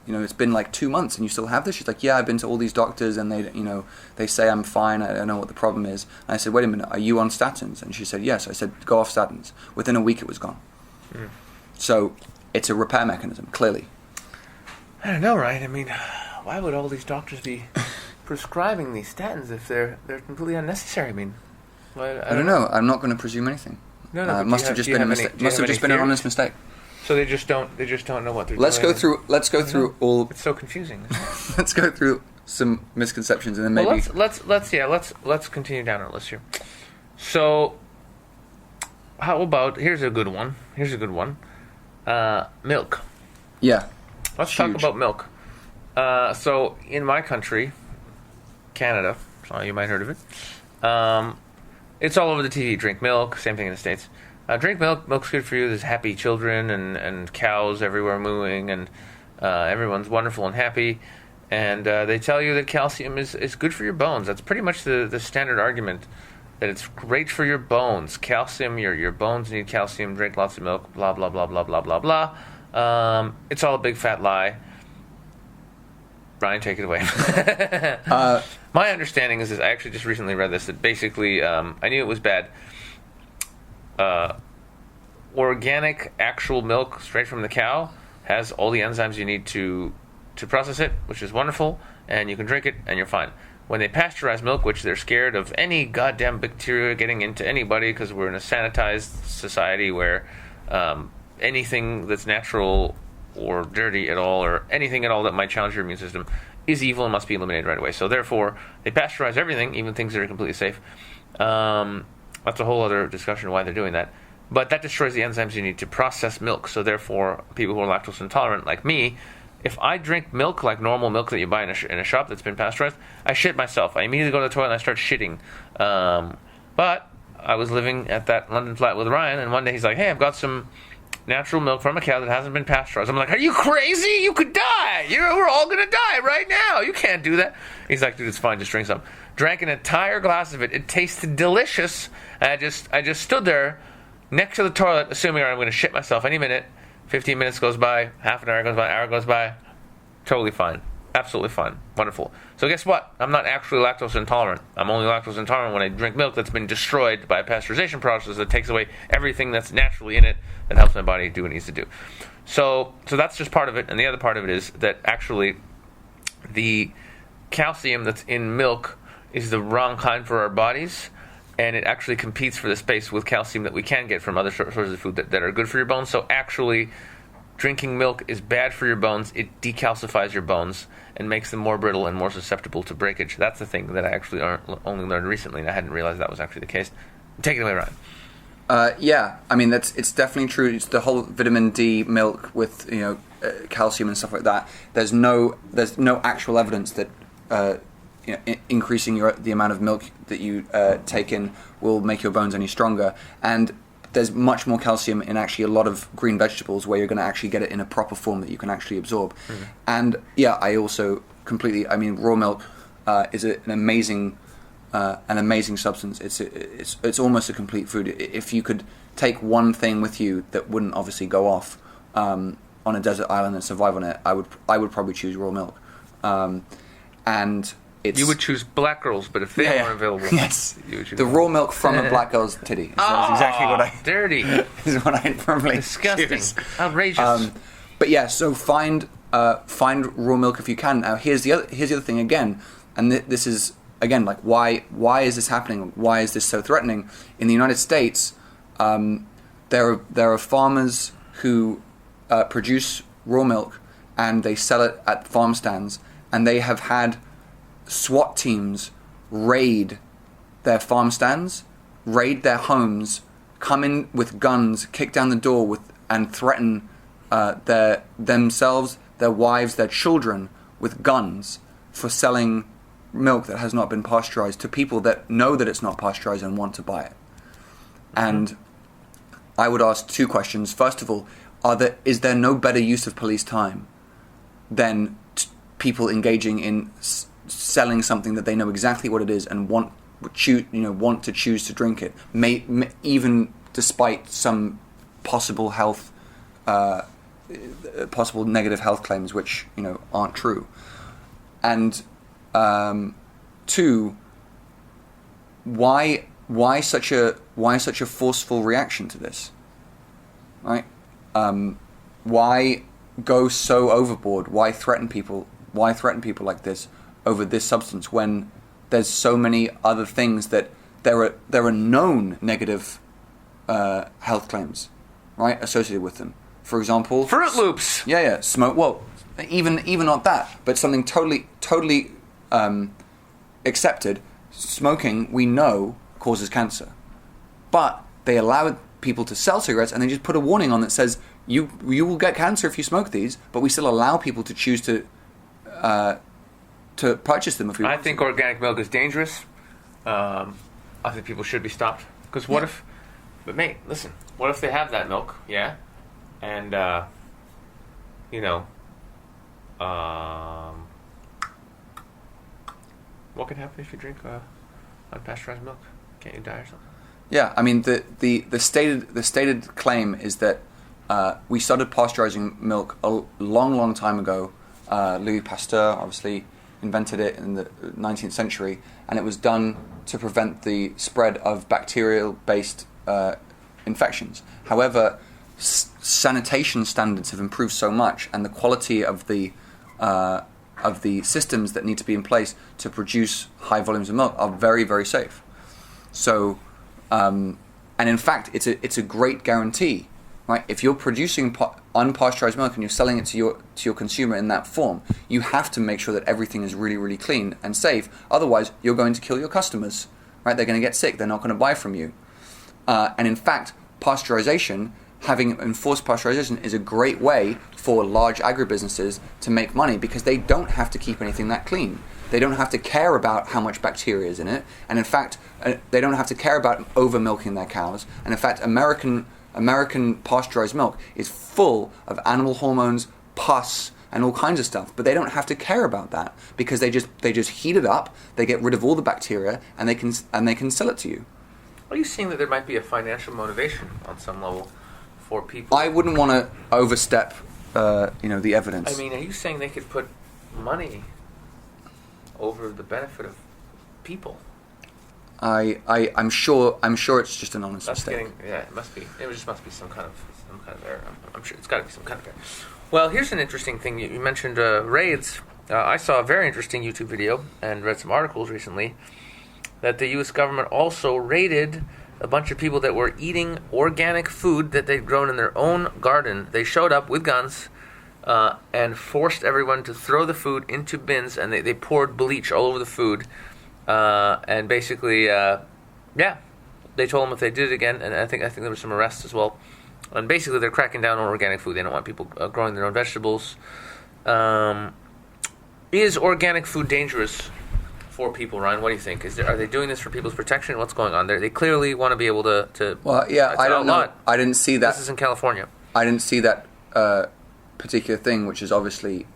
[SPEAKER 2] it's been like 2 months and you still have this?" She's like, "Yeah, I've been to all these doctors and they say I'm fine. I don't know what the problem is." And I said, "Wait a minute, are you on statins?" And she said, "Yes." I said, "Go off statins." Within a week, it was gone. Mm. So it's a repair mechanism, clearly.
[SPEAKER 1] I don't know, right? I mean, why would all these doctors be prescribing these statins if they're completely unnecessary? I mean,
[SPEAKER 2] I don't know. I'm not going to presume anything.
[SPEAKER 1] No.
[SPEAKER 2] It must have just been a mistake. Must have just been an honest mistake.
[SPEAKER 1] So they just don't know what they're doing.
[SPEAKER 2] Let's go through all.
[SPEAKER 1] It's so confusing.
[SPEAKER 2] Let's go through some misconceptions and then maybe.
[SPEAKER 1] Well, let's continue down our list here. So, how about here's a good one. Milk.
[SPEAKER 2] Yeah.
[SPEAKER 1] Let's talk about milk. So in my country, Canada, so you might have heard of it. It's all over the TV. Drink milk. Same thing in the States. drink milk. Milk's good for you. There's happy children and cows everywhere mooing, and everyone's wonderful and happy. And they tell you that calcium is good for your bones. That's pretty much the standard argument, that it's great for your bones. Calcium, your bones need calcium. Drink lots of milk. Blah blah blah blah blah blah blah. It's all a big fat lie. Brian, take it away. My understanding is I actually just recently read this, that basically I knew it was bad. Organic actual milk straight from the cow has all the enzymes you need to process it, which is wonderful, and you can drink it and you're fine. When they pasteurize milk, which they're scared of any goddamn bacteria getting into anybody because we're in a sanitized society where anything that's natural or dirty at all, or anything at all that might challenge your immune system, is evil and must be eliminated right away. So therefore, they pasteurize everything, even things that are completely safe. That's a whole other discussion why they're doing that. But that destroys the enzymes you need to process milk. So therefore, people who are lactose intolerant, like me, if I drink milk like normal milk that you buy in a shop that's been pasteurized, I shit myself. I immediately go to the toilet and I start shitting. But I was living at that London flat with Ryan, and one day he's like, hey, I've got some natural milk from a cow that hasn't been pasteurized. I'm like, are you crazy? You could die. We're all going to die right now. You can't do that. He's like, dude, it's fine. Just drink some. Drank an entire glass of it. It tasted delicious. And I just stood there next to the toilet, assuming I'm going to shit myself any minute. 15 minutes goes by, half an hour goes by, an hour goes by. Totally fine. Absolutely fine. Wonderful. So guess what? I'm not actually lactose intolerant. I'm only lactose intolerant when I drink milk that's been destroyed by a pasteurization process that takes away everything that's naturally in it that helps my body do what it needs to do. So that's just part of it. And the other part of it is that actually the calcium that's in milk is the wrong kind for our bodies, and it actually competes for the space with calcium that we can get from other sources of food that are good for your bones. So actually, drinking milk is bad for your bones. It decalcifies your bones and makes them more brittle and more susceptible to breakage. That's the thing that I actually only learned recently, and I hadn't realized that was actually the case. Take it away, Ryan.
[SPEAKER 2] Yeah, I mean it's definitely true. It's the whole vitamin D milk with calcium and stuff like that. There's no actual evidence that increasing the amount of milk that you take in will make your bones any stronger. And there's much more calcium in actually a lot of green vegetables where you're going to actually get it in a proper form that you can actually absorb. Mm-hmm. And yeah, I also completely. I mean, raw milk is an amazing substance. It's almost a complete food. If you could take one thing with you that wouldn't obviously go off on a desert island and survive on it, I would probably choose raw milk. And
[SPEAKER 1] you would choose black girls, but if they weren't available,
[SPEAKER 2] yes,
[SPEAKER 1] you would choose
[SPEAKER 2] the raw milk from a black girl's titty. That's exactly what I
[SPEAKER 1] dirty.
[SPEAKER 2] Is what I probably
[SPEAKER 1] disgusting,
[SPEAKER 2] choose.
[SPEAKER 1] Outrageous.
[SPEAKER 2] But yeah, so find raw milk if you can. Now here's the other thing again, and this is again like why is this happening? Why is this so threatening? In the United States, there are farmers who produce raw milk and they sell it at farm stands, and they have had SWAT teams raid their farm stands, raid their homes, come in with guns, kick down the door and threaten themselves, their wives, their children with guns for selling milk that has not been pasteurized to people that know that it's not pasteurized and want to buy it. And I would ask two questions. First of all, is there no better use of police time than people engaging in selling something that they know exactly what it is and want to choose to drink it, even despite some possible negative health claims which aren't true. And two, why such a forceful reaction to this, right? Why go so overboard? Why threaten people like this over this substance when there's so many other things that there are known negative health claims, right, associated with them? For example,
[SPEAKER 1] Fruit Loops.
[SPEAKER 2] Yeah, smoke. Well, even not that, but something totally accepted. Smoking, we know, causes cancer, but they allow people to sell cigarettes and they just put a warning on that says you will get cancer if you smoke these, but we still allow people to choose to purchase them if we want.
[SPEAKER 1] I think organic milk is dangerous. I think people should be stopped, because what if But mate, listen. What if they have that milk? Yeah, and what can happen if you drink unpasteurized milk? Can't you die or something?
[SPEAKER 2] Yeah, I mean the stated claim is that we started pasteurizing milk a long time ago. Louis Pasteur obviously invented it in the 19th century, and it was done to prevent the spread of bacterial-based infections. However, sanitation standards have improved so much, and the quality of the systems that need to be in place to produce high volumes of milk are very, very safe. So, and in fact, it's a great guarantee, right? If you're producing unpasteurized milk and you're selling it to your consumer in that form, you have to make sure that everything is really, really clean and safe. Otherwise, you're going to kill your customers, right? They're going to get sick. They're not going to buy from you. And in fact, pasteurization, having enforced pasteurization, is a great way for large agribusinesses to make money because they don't have to keep anything that clean. They don't have to care about how much bacteria is in it, and in fact, they don't have to care about over milking their cows. And in fact, American pasteurized milk is full of animal hormones, pus, and all kinds of stuff. But they don't have to care about that because they just heat it up, they get rid of all the bacteria, and they can sell it to you.
[SPEAKER 1] Are you seeing that there might be a financial motivation on some level for people?
[SPEAKER 2] I wouldn't want to overstep, the evidence.
[SPEAKER 1] I mean, are you saying they could put money over the benefit of people?
[SPEAKER 2] I'm sure it's just an honest mistake.
[SPEAKER 1] It must be. It just must be some kind of error. I'm sure it's got to be some kind of error. Well, here's an interesting thing. You mentioned raids. I saw a very interesting YouTube video and read some articles recently that the U.S. government also raided a bunch of people that were eating organic food that they'd grown in their own garden. They showed up with guns and forced everyone to throw the food into bins, and they poured bleach all over the food. And basically, they told them if they did it again, and I think there were some arrests as well. And basically, they're cracking down on organic food. They don't want people growing their own vegetables. Is organic food dangerous for people, Ryan? What do you think? Are they doing this for people's protection? What's going on there? They clearly want to be able to
[SPEAKER 2] well, yeah, I don't know. I didn't see that.
[SPEAKER 1] This is in California.
[SPEAKER 2] I didn't see that particular thing, which is obviously,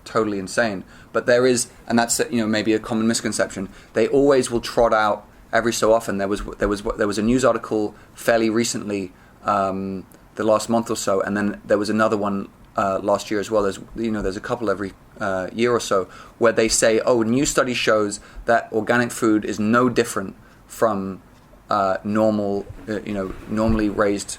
[SPEAKER 2] totally insane. But there is, and that's maybe a common misconception. They always will trot out every so often. There was a news article fairly recently, the last month or so, and then there was another one last year as well. There's a couple every year or so where they say, new study shows that organic food is no different from normally raised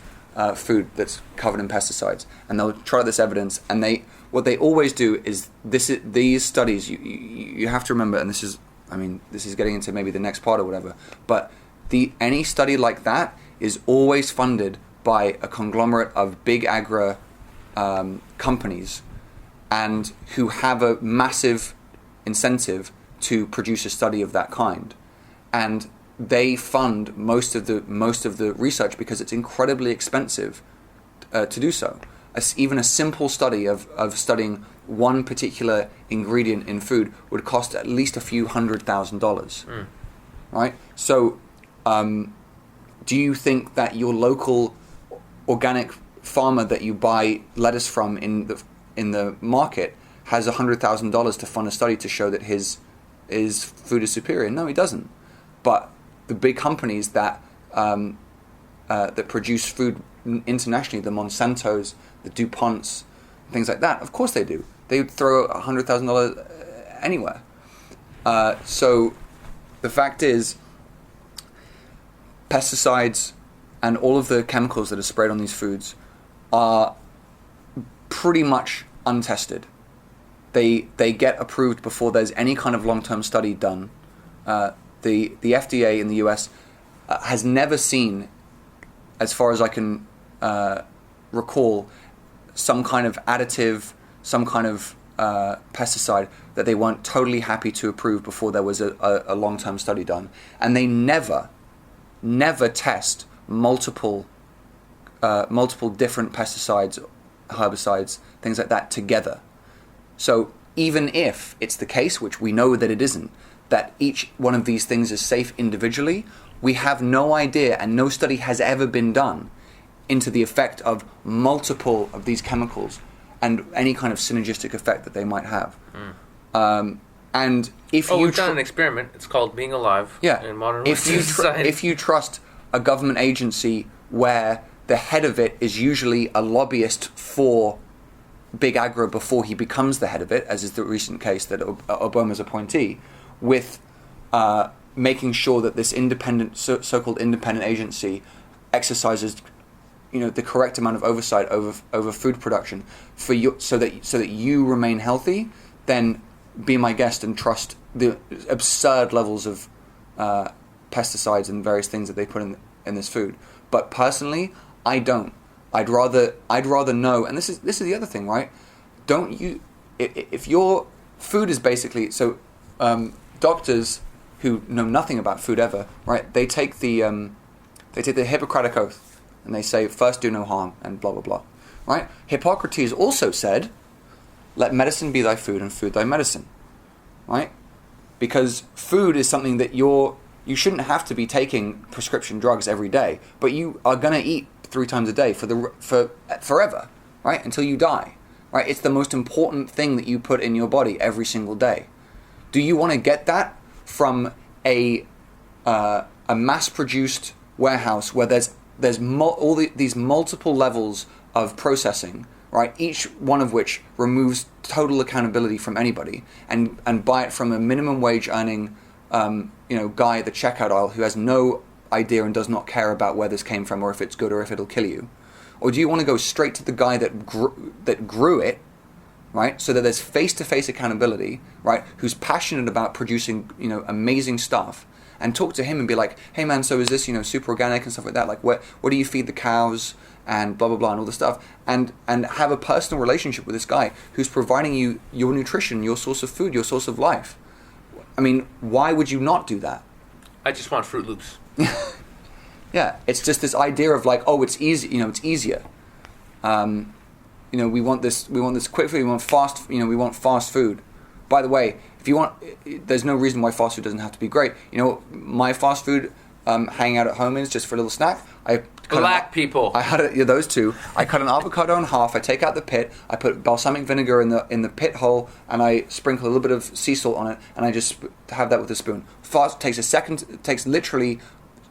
[SPEAKER 2] food that's covered in pesticides, and they'll try this evidence. And what they always do is these studies. You have to remember, and this is getting into maybe the next part or whatever. But any study like that is always funded by a conglomerate of big agri companies, and who have a massive incentive to produce a study of that kind, and they fund most of the research because it's incredibly expensive to do so. Even a simple study of studying one particular ingredient in food would cost at least a few $100,000, right? So, do you think that your local organic farmer that you buy lettuce from in the market has $100,000 to fund a study to show that his food is superior? No, he doesn't. But the big companies that produce food internationally, the Monsantos, the DuPonts, things like that, of course they do. They would throw $100,000 anywhere. So the fact is, pesticides and all of the chemicals that are sprayed on these foods are pretty much untested. They get approved before there's any kind of long-term study done. The FDA in the US has never seen, as far as I can recall, some kind of additive, some kind of pesticide that they weren't totally happy to approve before there was a long-term study done. And they never test multiple different pesticides, herbicides, things like that together. So even if it's the case, which we know that it isn't, that each one of these things is safe individually, We have no idea, and no study has ever been done into the effect of multiple of these chemicals and any kind of synergistic effect that they might have. And if
[SPEAKER 1] we've done an experiment. It's called Being Alive.
[SPEAKER 2] Yeah.
[SPEAKER 1] In modern society.
[SPEAKER 2] If you trust a government agency where the head of it is usually a lobbyist for Big Agro before he becomes the head of it, as is the recent case that Obama's appointee, with making sure that this independent, so-called independent agency exercises, the correct amount of oversight over food production for you, so that you remain healthy, then be my guest and trust the absurd levels of pesticides and various things that they put in this food. But personally, I don't. I'd rather know. And this is the other thing, right? Don't you? If your food is basically doctors who know nothing about food ever, right? They take the Hippocratic Oath and they say, first do no harm and blah blah blah, right? Hippocrates also said, let medicine be thy food and food thy medicine, right? Because food is something that you shouldn't have to be taking prescription drugs every day, but you are going to eat 3 times a day for forever, right? Until you die, right? It's the most important thing that you put in your body every single day. Do you want to get that from a mass-produced warehouse where there's these multiple levels of processing, right? Each one of which removes total accountability from anybody, and buy it from a minimum wage earning, guy at the checkout aisle who has no idea and does not care about where this came from or if it's good or if it'll kill you? Or do you want to go straight to the guy that grew it, right? So that there's face-to-face accountability, right? Who's passionate about producing, amazing stuff, and talk to him and be like, hey man, so is this, super organic and stuff like that? Like, what do you feed the cows and blah blah blah and all this stuff, and have a personal relationship with this guy who's providing you your nutrition, your source of food, your source of life. I mean, why would you not do that?
[SPEAKER 1] I just want Fruit Loops.
[SPEAKER 2] Yeah, it's just this idea of like, oh, it's easy, it's easier. We want this quick food, we want fast food. By the way, if you want, there's no reason why fast food doesn't have to be great. My fast food hanging out at home is just for a little snack.
[SPEAKER 1] Black people.
[SPEAKER 2] I had those two. I cut an avocado in half. I take out the pit. I put balsamic vinegar in the pit hole, and I sprinkle a little bit of sea salt on it, and I just have that with a spoon. Fast takes a second. It takes literally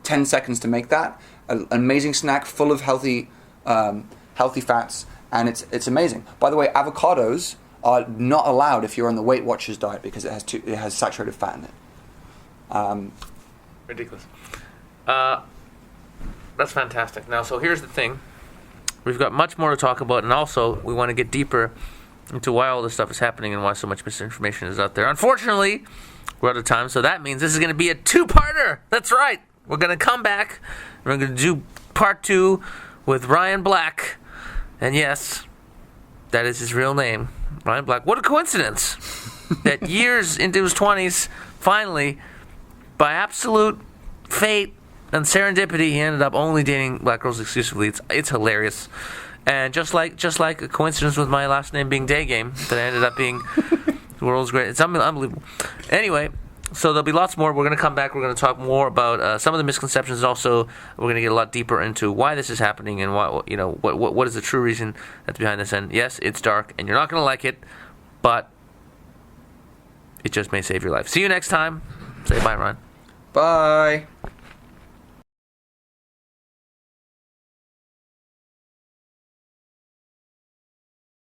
[SPEAKER 2] 10 seconds to make that. An amazing snack full of healthy fats, and it's amazing. By the way, avocados are not allowed if you're on the Weight Watchers diet because it has saturated fat in it.
[SPEAKER 1] Ridiculous. That's fantastic. Now, so here's the thing. We've got much more to talk about, and also we want to get deeper into why all this stuff is happening and why so much misinformation is out there. Unfortunately, we're out of time, so that means this is going to be a 2-parter. That's right. We're going to come back. We're going to do part 2 with Ryan Black. And yes, that is his real name, Ryan Black. What a coincidence that years into his 20s, finally, by absolute fate and serendipity, he ended up only dating black girls exclusively. It's hilarious. And just like a coincidence with my last name being Daygame, that I ended up being the world's greatest. It's unbelievable. Anyway, so there'll be lots more. We're going to come back. We're going to talk more about some of the misconceptions. Also, we're going to get a lot deeper into why this is happening and why, what is the true reason that's behind this. And yes, it's dark, and you're not going to like it, but it just may save your life. See you next time. Say bye, Ron.
[SPEAKER 2] Bye.